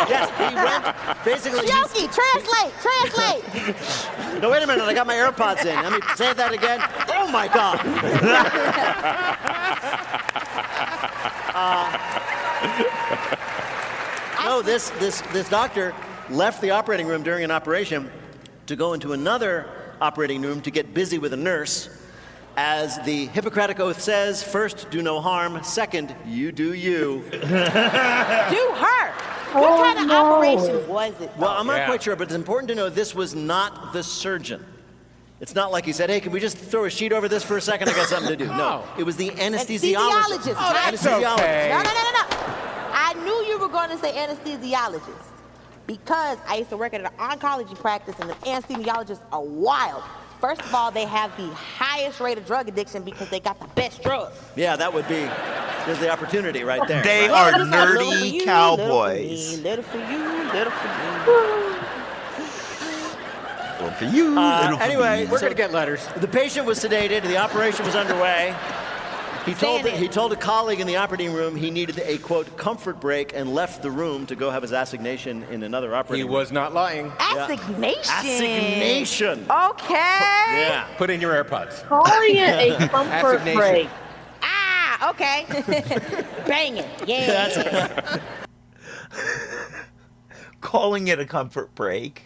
Yes, he went basically. Yogi, translate. No, wait a minute. I got my AirPods in. Let me say that again. Oh my God. No, this doctor left the operating room during an operation to go into another operating room to get busy with a nurse. As the Hippocratic Oath says, first, do no harm. Second, you do you. Do her. What kind of operation was it? Well, I'm not quite sure, but it's important to know this was not the surgeon. It's not like he said, hey, can we just throw a sheet over this for a second? I got something to do. No, it was the anesthesiologist. Oh, that's okay. No. I knew you were going to say anesthesiologist because I used to work at an oncology practice and the anesthesiologists are wild. First of all, they have the highest rate of drug addiction because they got the best drugs. Yeah, that would be, there's the opportunity right there. They are nerdy cowboys. Little for you, little for you. Little for you, little for anyway, me. we're going to get letters. The patient was sedated. The operation was underway. He told a colleague in the operating room he needed a, quote, comfort break and left the room to go have his assignation in another operating room. He was not lying. Assignation. Assignation. Okay. Yeah. Put in your AirPods. Calling it a comfort break. Ah, okay. Bang it. Yeah. Calling it a comfort break.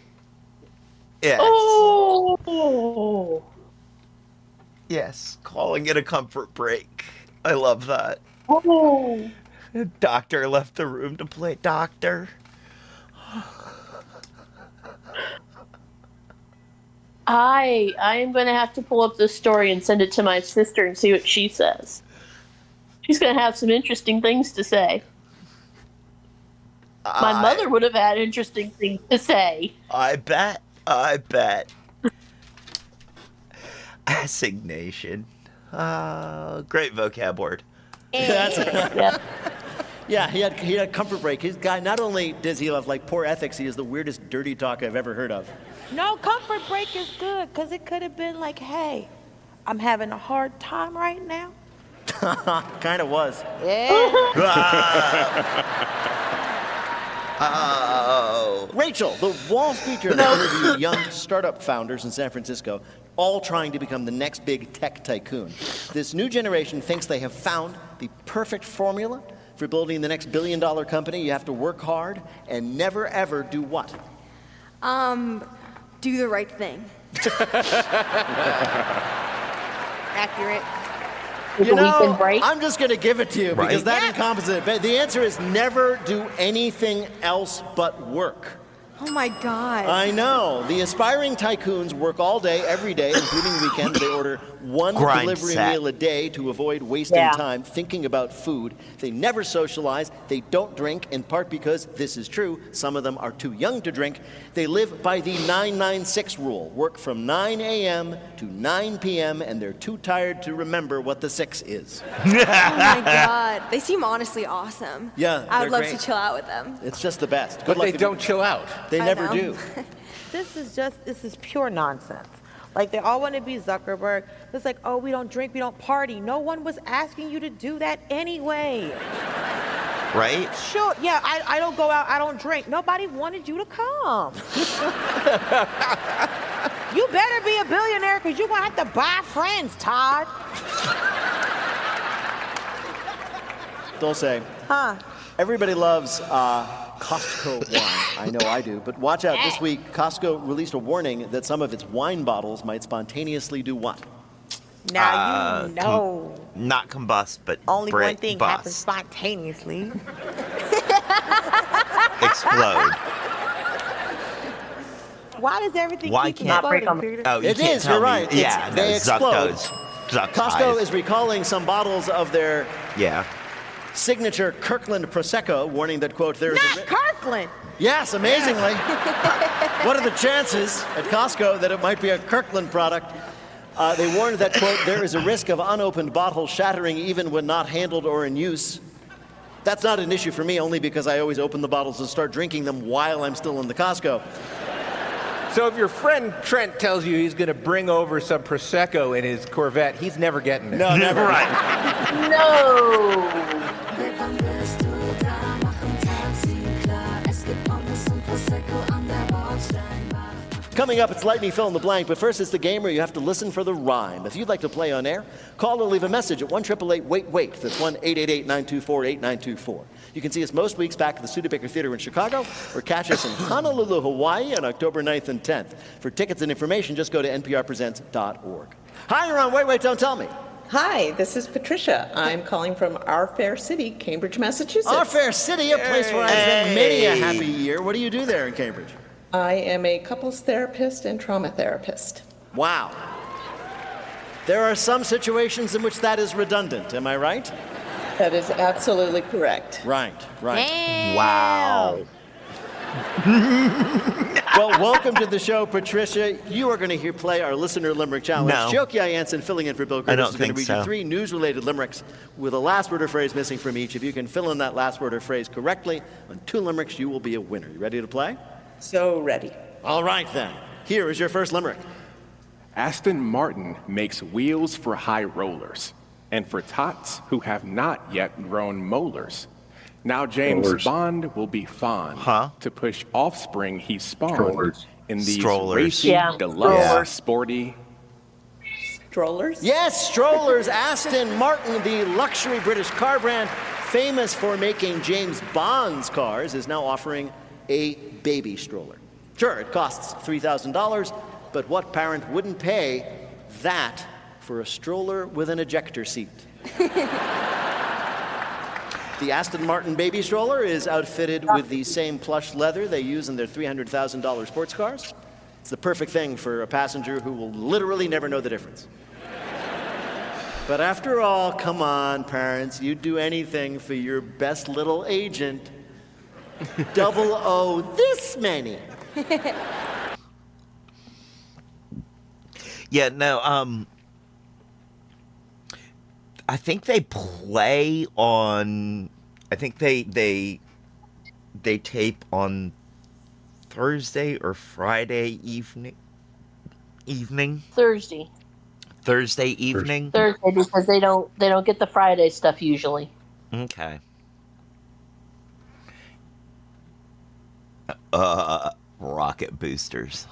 Yes. Oh. Yes, calling it a comfort break. I love that. Oh. Doctor left the room to play doctor. I am going to have to pull up this story and send it to my sister and see what she says. She's going to have some interesting things to say. My mother would have had interesting things to say. I bet. Assignation. Great vocab word. Yeah, he had a comfort break. His guy, not only does he have like poor ethics, he has the weirdest dirty talk I've ever heard of. No, comfort break is good because it could have been like, hey, I'm having a hard time right now. Kind of was. Oh. Rachel, the Wall Street Journal interviewed young startup founders in San Francisco, all trying to become the next big tech tycoon. This new generation thinks they have found the perfect formula for building the next billion-dollar company. You have to work hard and never, ever do what? Do the right thing. Accurate. You know, I'm just going to give it to you because that encompasses it. But the answer is never do anything else but work. Oh my God. I know. The aspiring tycoons work all day, every day, including weekends. They order one delivery meal a day to avoid wasting time thinking about food. They never socialize. They don't drink, in part because, this is true, some of them are too young to drink. They live by the 996 rule. Work from 9 a.m. to 9 p.m., and they're too tired to remember what the 6 is. Oh my God. They seem honestly awesome. Yeah, I would love great. to chill out with them. It's just the best. But they don't chill out. They never do. This is pure nonsense. Like, they all want to be Zuckerberg. It's like, oh, we don't drink, we don't party. No one was asking you to do that anyway. Right? Sure, yeah, I don't go out, I don't drink. Nobody wanted you to come. You better be a billionaire because you're going to have to buy friends, Todd. Dulce. Huh? Everybody loves Costco wine. I know I do. But watch out. This week, Costco released a warning that some of its wine bottles might spontaneously do what? Now you know. Not combust, but Only break, one thing bust. happens spontaneously. Explode. Why does everything Why keep can't exploding? Oh, you It can't is, tell you're me. right. Yeah, They no, explode. Zuck Costco ties. is recalling some bottles of their signature Kirkland Prosecco, warning that, quote, there is Not Kirkland. Yes, amazingly. What are the chances at Costco that it might be a Kirkland product? They warned that, quote, there is a risk of unopened bottles shattering even when not handled or in use. That's not an issue for me, only because I always open the bottles and start drinking them while I'm still in the Costco. So if your friend Trent tells you he's going to bring over some Prosecco in his Corvette, he's never getting it. No, never. No. Coming up, it's Lightning Fill in the Blank, but first it's the game where you have to listen for the rhyme. If you'd like to play on air, call or leave a message at 1-888-WAIT-WAIT. That's 1-888-924-8924. You can see us most weeks back at the Studebaker Theater in Chicago, or catch us in Honolulu, Hawaii on October 9th and 10th. For tickets and information, just go to nprpresents.org. Hi, you're on Wait, Wait, Don't Tell Me. Hi, this is Patricia. I'm calling from our fair city, Cambridge, Massachusetts. Our fair city, a place where I've spent many a happy year. What do you do there in Cambridge? I am a couples therapist and trauma therapist. Wow. There are some situations in which that is redundant, am I right? That is absolutely correct. Right. Damn. Wow. Well, welcome to the show, Patricia. You are going to play our Listener Limerick Challenge. No. Jokia Jansen, filling in for Bill Curtis, I don't is going to think read you so. 3 news-related limericks with a last word or phrase missing from each. If you can fill in that last word or phrase correctly on 2 limericks, you will be a winner. You ready to play? So ready. All right, then. Here is your first limerick. Aston Martin makes wheels for high rollers and for tots who have not yet grown molars. Now James Strollers. Bond will be fond to push offspring he spawned Strollers. in these Strollers. racy, Yeah. deluxe, Strollers. sporty. Strollers? Yes, strollers. Aston Martin, the luxury British car brand famous for making James Bond's cars, is now offering a baby stroller. Sure, it costs $3,000, but what parent wouldn't pay that for a stroller with an ejector seat? The Aston Martin baby stroller is outfitted with the same plush leather they use in their $300,000 sports cars. It's the perfect thing for a passenger who will literally never know the difference. But after all, come on, parents, you'd do anything for your best little agent. 00 this many. Yeah, no, I think they play on, I think they tape on Thursday or Friday evening. Thursday. Thursday evening? Thursday, because they don't get the Friday stuff usually. Okay. Rocket boosters.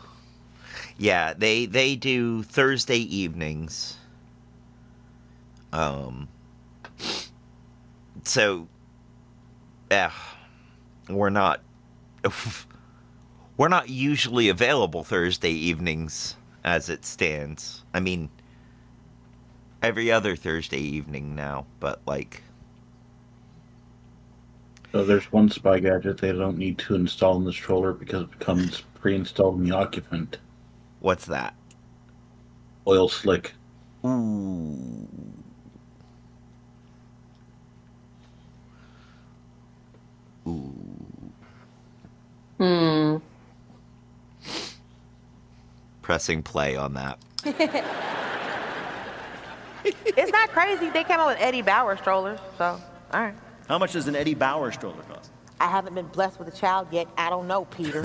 Yeah, they do Thursday evenings. So, we're not usually available Thursday evenings as it stands. I mean, every other Thursday evening now, but like. So there's one spy gadget they don't need to install in the stroller because it comes pre-installed in the occupant. What's that? Oil slick. Ooh. Pressing play on that. It's not crazy. They came out with Eddie Bauer strollers, so all right. How much does an Eddie Bauer stroller cost? I haven't been blessed with a child yet. I don't know, Peter.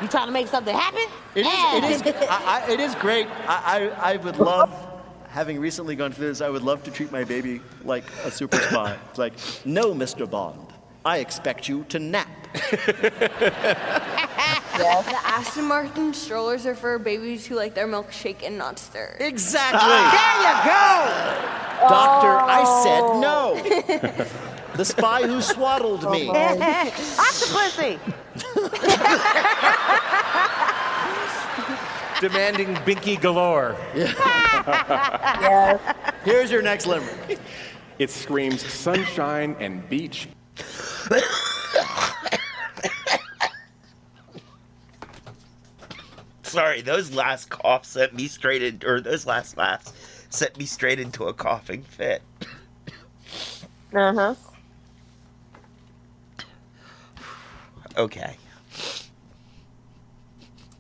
You trying to make something happen? It is great. I would love, having recently gone through this, I would love to treat my baby like a super spy. It's like, no, Mr. Bond, I expect you to nap. Yeah, the Aston Martin strollers are for babies who like their milk shaken, not stirred. Exactly. There you go. Doctor, I said no. The spy who swaddled me. Octopussy. Demanding binky galore. Yes. Here's your next limerick. It screams sunshine and beach. Sorry, those last coughs sent me straight in, or those last laughs sent me straight into a coughing fit. Uh-huh. Okay.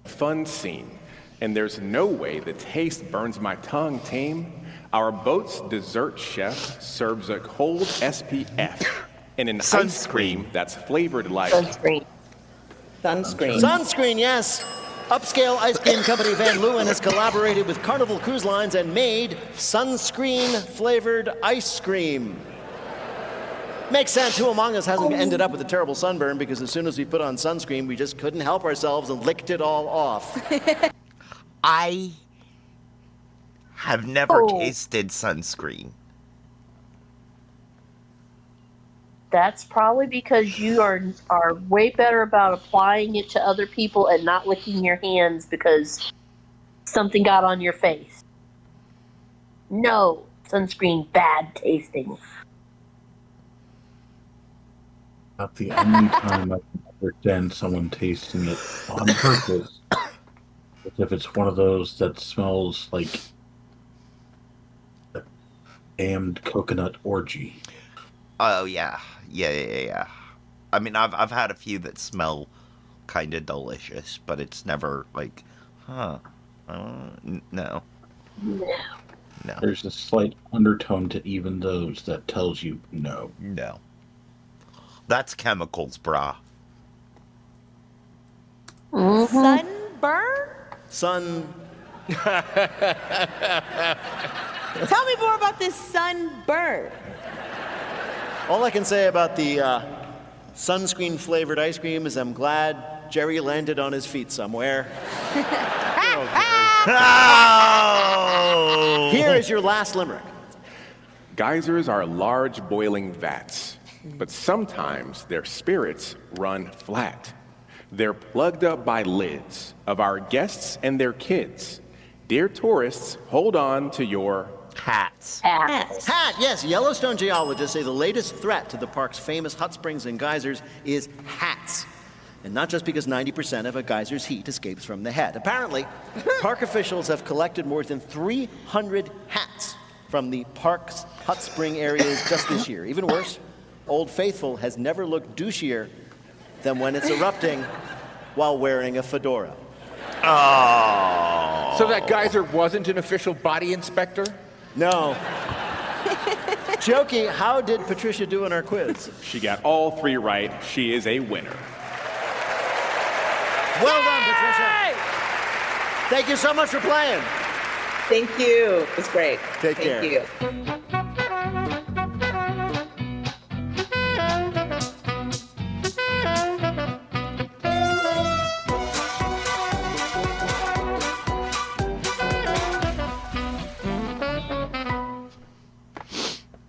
Fun scene. And there's no way the taste burns my tongue, team. Our boat's dessert chef serves a cold SPF and an ice cream that's flavored like Sunscreen. Sunscreen. Sunscreen, yes. Upscale ice cream company Van Leeuwen has collaborated with Carnival Cruise Lines and made sunscreen flavored ice cream. Makes sense. Who among us hasn't ended up with a terrible sunburn because as soon as we put on sunscreen, we just couldn't help ourselves and licked it all off? I have never tasted sunscreen. That's probably because you are way better about applying it to other people and not licking your hands because something got on your face. No, sunscreen bad tasting. Not the only time I can understand someone tasting it on purpose is if it's one of those that smells like a damned coconut orgy. Oh, yeah. Yeah. I mean, I've had a few that smell kind of delicious, but it's never like, no. No. There's a slight undertone to even those that tells you no. No. That's chemicals, brah. Sunburn? Tell me more about this sunburn. All I can say about the sunscreen-flavored ice cream is I'm glad Jerry landed on his feet somewhere. Here is your last limerick. Geysers are large boiling vats, but sometimes their spirits run flat. They're plugged up by lids of our guests and their kids. Dear tourists, hold on to your hats. Hat, yes. Yellowstone geologists say the latest threat to the park's famous hot springs and geysers is hats. And not just because 90% of a geyser's heat escapes from the head. Apparently, park officials have collected more than 300 hats from the park's hot spring areas just this year. Even worse, Old Faithful has never looked douchier than when it's erupting while wearing a fedora. Oh. So that geyser wasn't an official body inspector? No. Jokey, how did Patricia do in our quiz? She got all 3 right. She is a winner. Well done, Patricia. Thank you so much for playing. Thank you. It was great. Take care. Thank you.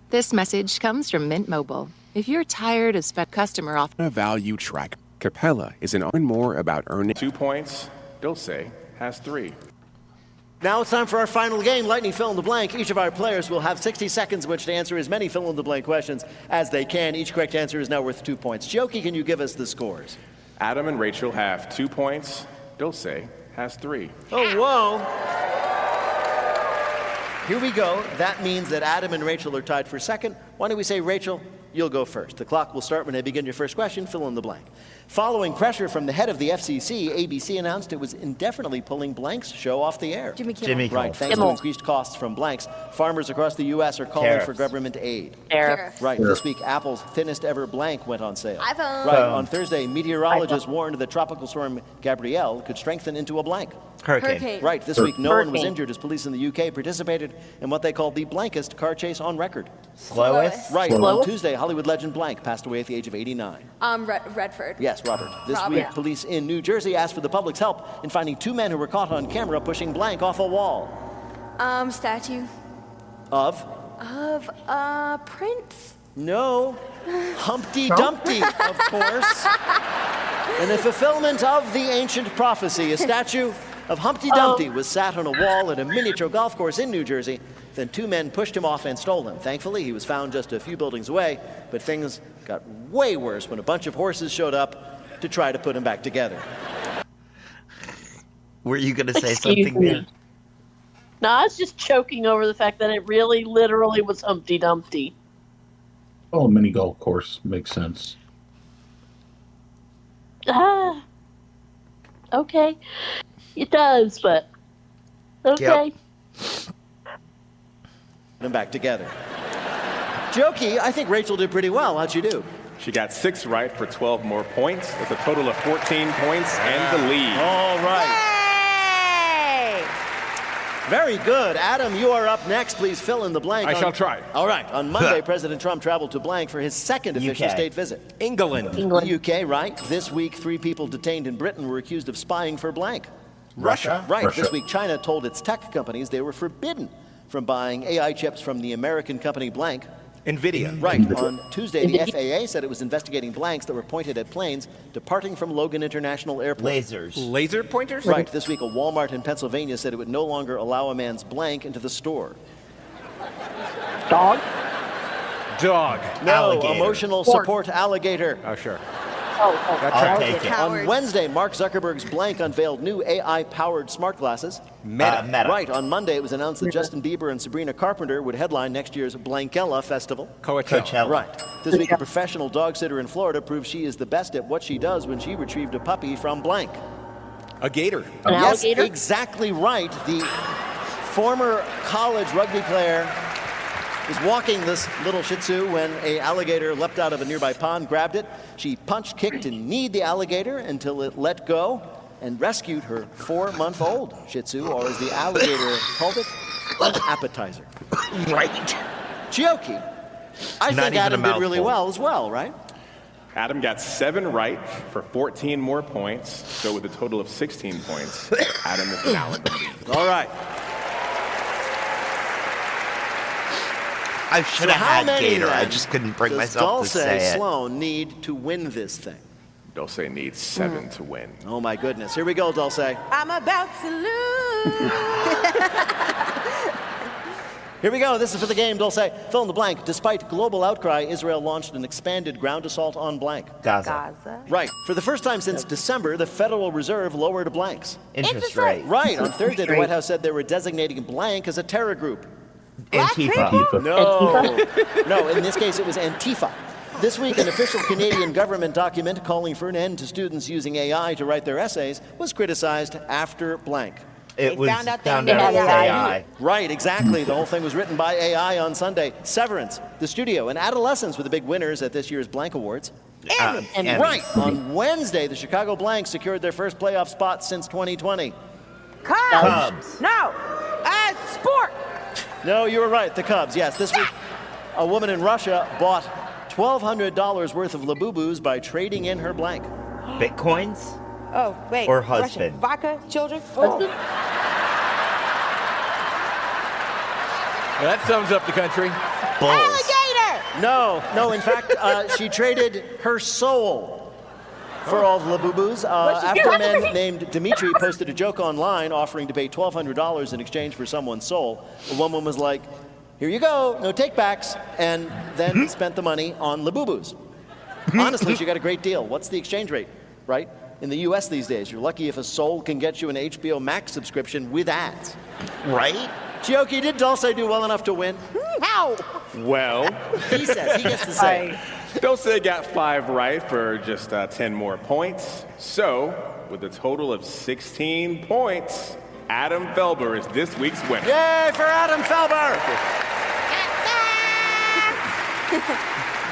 This message comes from Mint Mobile. If you're tired of customer off A value track. Capella is an and more about earning 2 points. Dulce has 3. Now it's time for our final game, Lightning Fill in the Blank. Each of our players will have 60 seconds in which to answer as many fill in the blank questions as they can. Each correct answer is now worth 2 points. Jokey, can you give us the scores? Adam and Rachel have 2 points. Dulce has 3. Oh, whoa. Here we go. That means that Adam and Rachel are tied for second. Why don't we say, Rachel, you'll go first. The clock will start when I begin your first question. Fill in the blank. Following pressure from the head of the FCC, ABC announced it was indefinitely pulling Blank's show off the air. Jimmy Kimmel. Right. Thanks to increased costs from Blank's, farmers across the U.S. are calling for government aid. Tariffs. Right. This week, Apple's thinnest ever blank went on sale. iPhone. Right. On Thursday, meteorologists warned that tropical storm Gabrielle could strengthen into a blank. Hurricane. Right. This week, no one was injured as police in the UK participated in what they called the blankest car chase on record. Slowest. Right. On Tuesday, Hollywood legend Blank passed away at the age of 89. Redford. Yes, Robert. This week, police in New Jersey asked for the public's help in finding 2 men who were caught on camera pushing Blank off a wall. Statue. Of? Prince. No. Humpty Dumpty, of course. In the fulfillment of the ancient prophecy, a statue of Humpty Dumpty was sat on a wall at a miniature golf course in New Jersey. Then 2 men pushed him off and stole him. Thankfully, he was found just a few buildings away, but things got way worse when a bunch of horses showed up to try to put him back together. Were you going to say Excuse something me. there? No, I was just choking over the fact that it really, literally was Humpty Dumpty. Oh, a mini golf course makes sense. Okay. It does, but okay. Put them back together. Jokey, I think Rachel did pretty well. How'd you do? She got 6 right for 12 more points. That's a total of 14 points and the lead. All right. Very good. Adam, you are up next. Please fill in the blank. I shall try. All right. On Monday, President Trump traveled to blank for his second official UK. state visit. England. UK, right. This week, 3 people detained in Britain were accused of spying for blank. Russia. Right. Russia. This week, China told its tech companies they were forbidden from buying AI chips from the American company blank. NVIDIA. Right. On Tuesday, the FAA said it was investigating blanks that were pointed at planes departing from Logan International Airport. Lasers. Laser pointers? Right. This week, a Walmart in Pennsylvania said it would no longer allow a man's blank into the store. Dog? Dog. No, Alligator. emotional support alligator. Oh, sure. I'll take it. On Wednesday, Mark Zuckerberg's blank unveiled new AI-powered smart glasses. Meta. Meta. Right. On Monday, it was announced that Justin Bieber and Sabrina Carpenter would headline next year's Blankella Festival. Coachella. Right. This week, a professional dog sitter in Florida proved she is the best at what she does when she retrieved a puppy from blank. A gator. An Yes, alligator? exactly right. The former college rugby player was walking this little Shih Tzu when an alligator leapt out of a nearby pond, grabbed it. She punched, kicked, and kneed the alligator until it let go and rescued her 4-month-old Shih Tzu, or as the alligator called it, an appetizer. Right. Chioki, I Not think even Adam a did really mouthful. well as well, right? Adam got 7 right for 14 more points. So with a total of 16 points, Adam is now in the lead. All right. I should have how had many, Gator. I then, just couldn't bring does myself to Dulce say it. Sloan need to win this thing? Dulce needs 7 to win. Oh, my goodness. Here we go, Dulce. I'm about to lose. Here we go. This is for the game, Dulce. Fill in the blank. Despite global outcry, Israel launched an expanded ground assault on blank. Gaza. Right. For the first time since December, the Federal Reserve lowered blanks. Interest rate. Right. On Thursday, the White House said they were designating blank as a terror group. Antifa. No, in this case, it was Antifa. This week, an official Canadian government document calling for an end to students using AI to write their essays was criticized after blank. It was found out found they out had it's AI. Right, exactly. The whole thing was written by AI on Sunday. Severance, The Studio, and Adolescents were the big winners at this year's Blank Awards. Emmy. Right, on Wednesday, the Chicago Blanks secured their first playoff spot since 2020. Cubs. No. Sport. No, you were right, the Cubs. Yes, this week, a woman in Russia bought $1,200 worth of Labubus by trading in her blank. Bitcoins? Oh, wait. Or Russia. husband. Vodka, children. Oh. Well, that sums up the country. Bulls. Alligator. No, in fact, she traded her soul for all the Labubus. After a man named Dimitri posted a joke online offering to pay $1,200 in exchange for someone's soul, a woman was like, "Here you go, no take-backs," and then spent the money on Labubus. Honestly, she got a great deal. What's the exchange rate, right? In the U.S. these days, you're lucky if a soul can get you an HBO Max subscription with ads. Right? Chioki, did Dulce do well enough to win? How? Well, He says, he gets to say. Dulce got 5 right for just 10 more points. So, with a total of 16 points, Adam Felber is this week's winner. Yay for Adam Felber!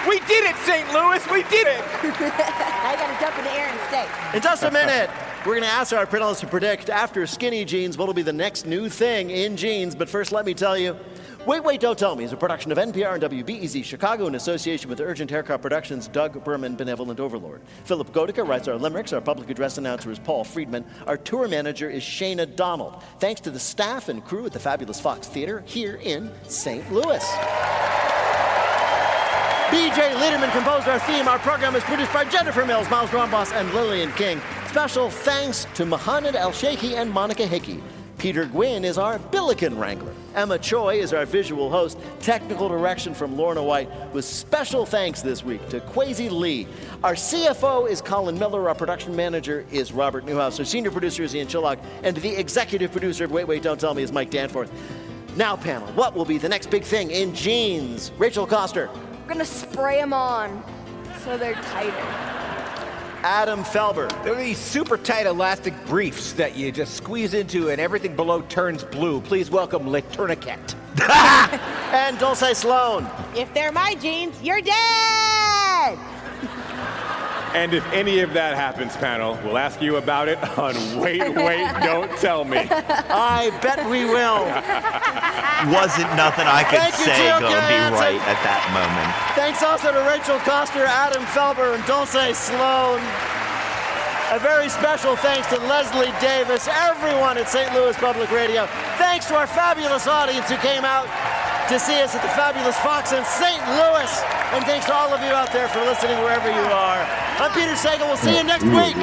We did it, St. Louis. We did it. Now you gotta jump in the air and stay. In just a minute, we're going to ask our panelists to predict after skinny jeans what'll be the next new thing in jeans. But first, let me tell you, Wait, Wait, Don't Tell Me is a production of NPR and WBEZ Chicago in association with Urgent Haircut Productions' Doug Berman, Benevolent Overlord. Philip Godica writes our limericks. Our public address announcer is Paul Friedman. Our tour manager is Shayna Donald. Thanks to the staff and crew at the fabulous Fox Theater here in St. Louis. BJ Liederman composed our theme. Our program is produced by Jennifer Mills, Miles Rombos, and Lillian King. Special thanks to Mohamed El-Sheikhi and Monica Hickey. Peter Gwynn is our Billiken Wrangler. Emma Choi is our visual host. Technical direction from Lorna White, with special thanks this week to Kwesi Lee. Our CFO is Colin Miller. Our production manager is Robert Newhouse. Our senior producer is Ian Chillock. And the executive producer of Wait, Wait, Don't Tell Me is Mike Danforth. Now, panel, what will be the next big thing in jeans? Rachel Koster. We're gonna spray them on so they're tighter. Adam Felber. There are these super tight elastic briefs that you just squeeze into and everything below turns blue. Please welcome Le Tourniquet. And Dulce Sloan. If they're my jeans, you're dead. And if any of that happens, panel, we'll ask you about it on Wait, Don't Tell Me. I bet we will. Wasn't nothing I could Thank you, say Chip gonna Caray. be right at that moment. Thanks also to Rachel Koster, Adam Felber, and Dulce Sloan. A very special thanks to Leslie Davis, everyone at St. Louis Public Radio. Thanks to our fabulous audience who came out to see us at the fabulous Fox in St. Louis. And thanks to all of you out there for listening wherever you are. I'm Peter Sagal. We'll see you next week.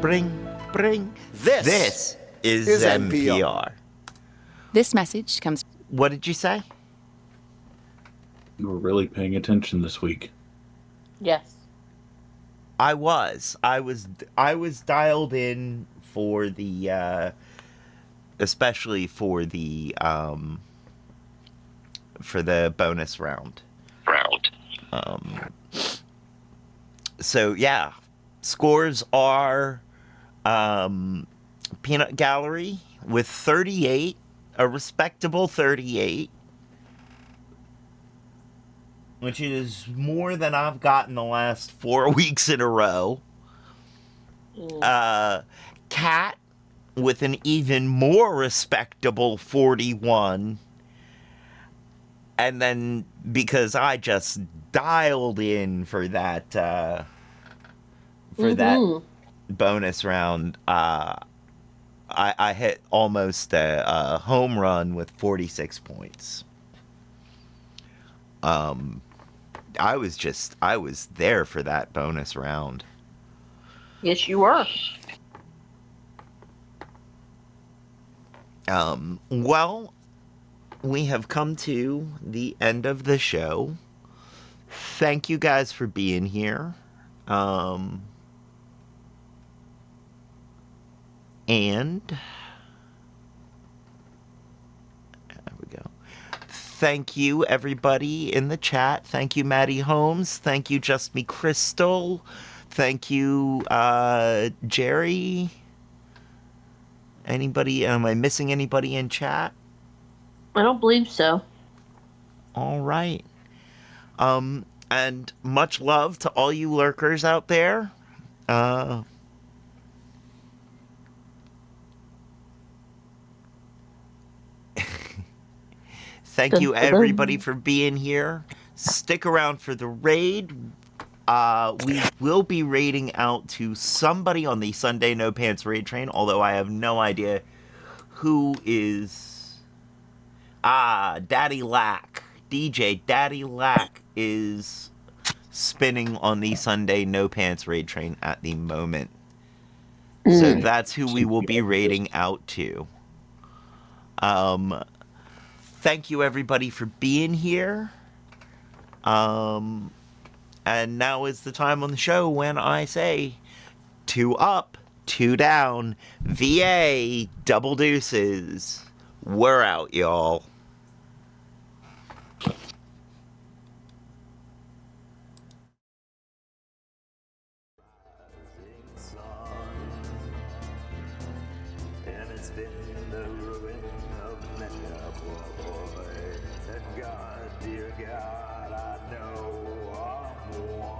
Bring. This is NPR. This message comes. What did you say? You were really paying attention this week. Yes. I was dialed in for the especially for the bonus round. So yeah, scores are Peanut Gallery with 38, a respectable 38, which is more than I've gotten the last 4 weeks in a row. Cat with an even more respectable 41. And then, because I just dialed in for that, that bonus round, I hit almost a home run with 46 points. I was there for that bonus round. Yes, you were. Well, we have come to the end of the show. Thank you guys for being here. And there we go. Thank you, everybody in the chat. Thank you, Maddie Holmes. Thank you, Just Me Crystal. Thank you, Jerry. Anybody? Am I missing anybody in chat? I don't believe so. All right. And much love to all you lurkers out there. Thank you, everybody, for being here. Stick around for the raid. We will be raiding out to somebody on the Sunday No Pants raid train, although I have no idea who is... Daddy Lack. DJ Daddy Lack is spinning on the Sunday No Pants raid train at the moment. So that's who we will be raiding out to. Thank you, everybody, for being here. And now is the time on the show when I say 2 up, 2 down, VA, double deuces. We're out, y'all. And it's been the ruin of many a poor boy. And God, dear God, I know I'm one.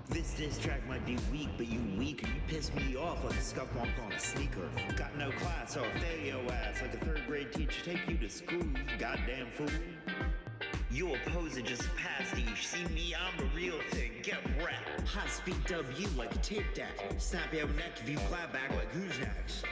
This diss track might be weak, but you weaker. You piss me off like a scuff mark on a sneaker. Got no class, so I'll fail your ass like a 3rd grade teacher take you to school, you goddamn fool. You a poser, just a pastiche. See me, I'm the real thing. get wrecked. High speed W like a tape deck. Snap your neck if you clap back like who's next?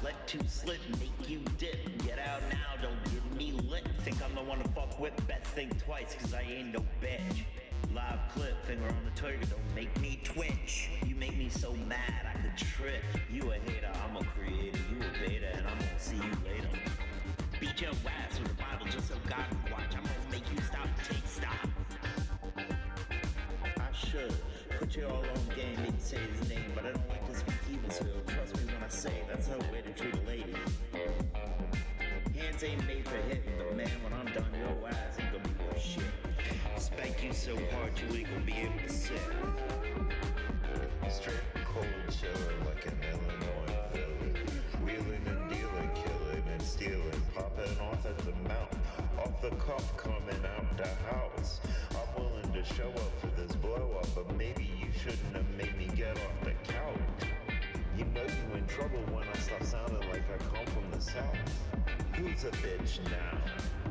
Let two slip, make you dip. Get out now, don't get me lit. Think I'm the one to fuck with, best think twice, cause I ain't no bitch. Live clip, finger on the trigger, don't make me twitch. You make me so mad I could trip. You a hater, I'm a creator. You a beta, and I'm gonna see you later. Beat your ass with a Bible just so God can watch. I'm gonna make you stop, take stock. I should put you all on game, maybe say his name, but I don't like to speak evil still. Trust me when I say that's no way to treat a lady. Hands ain't made for hitting, but man, when I'm done, your ass ain't gonna be worth shit. Spank you so hard you ain't gonna be able to sit. Straight cold chillin' like an Illinois villain. Wheeling and dealing, killing and stealing, popping off at the mouth, off the cuff, coming out the house. I'm willing to show up for this blow up, but maybe you shouldn't have made me get off the couch. You know you in trouble when I start sounding like I come from the south. Who's a bitch now?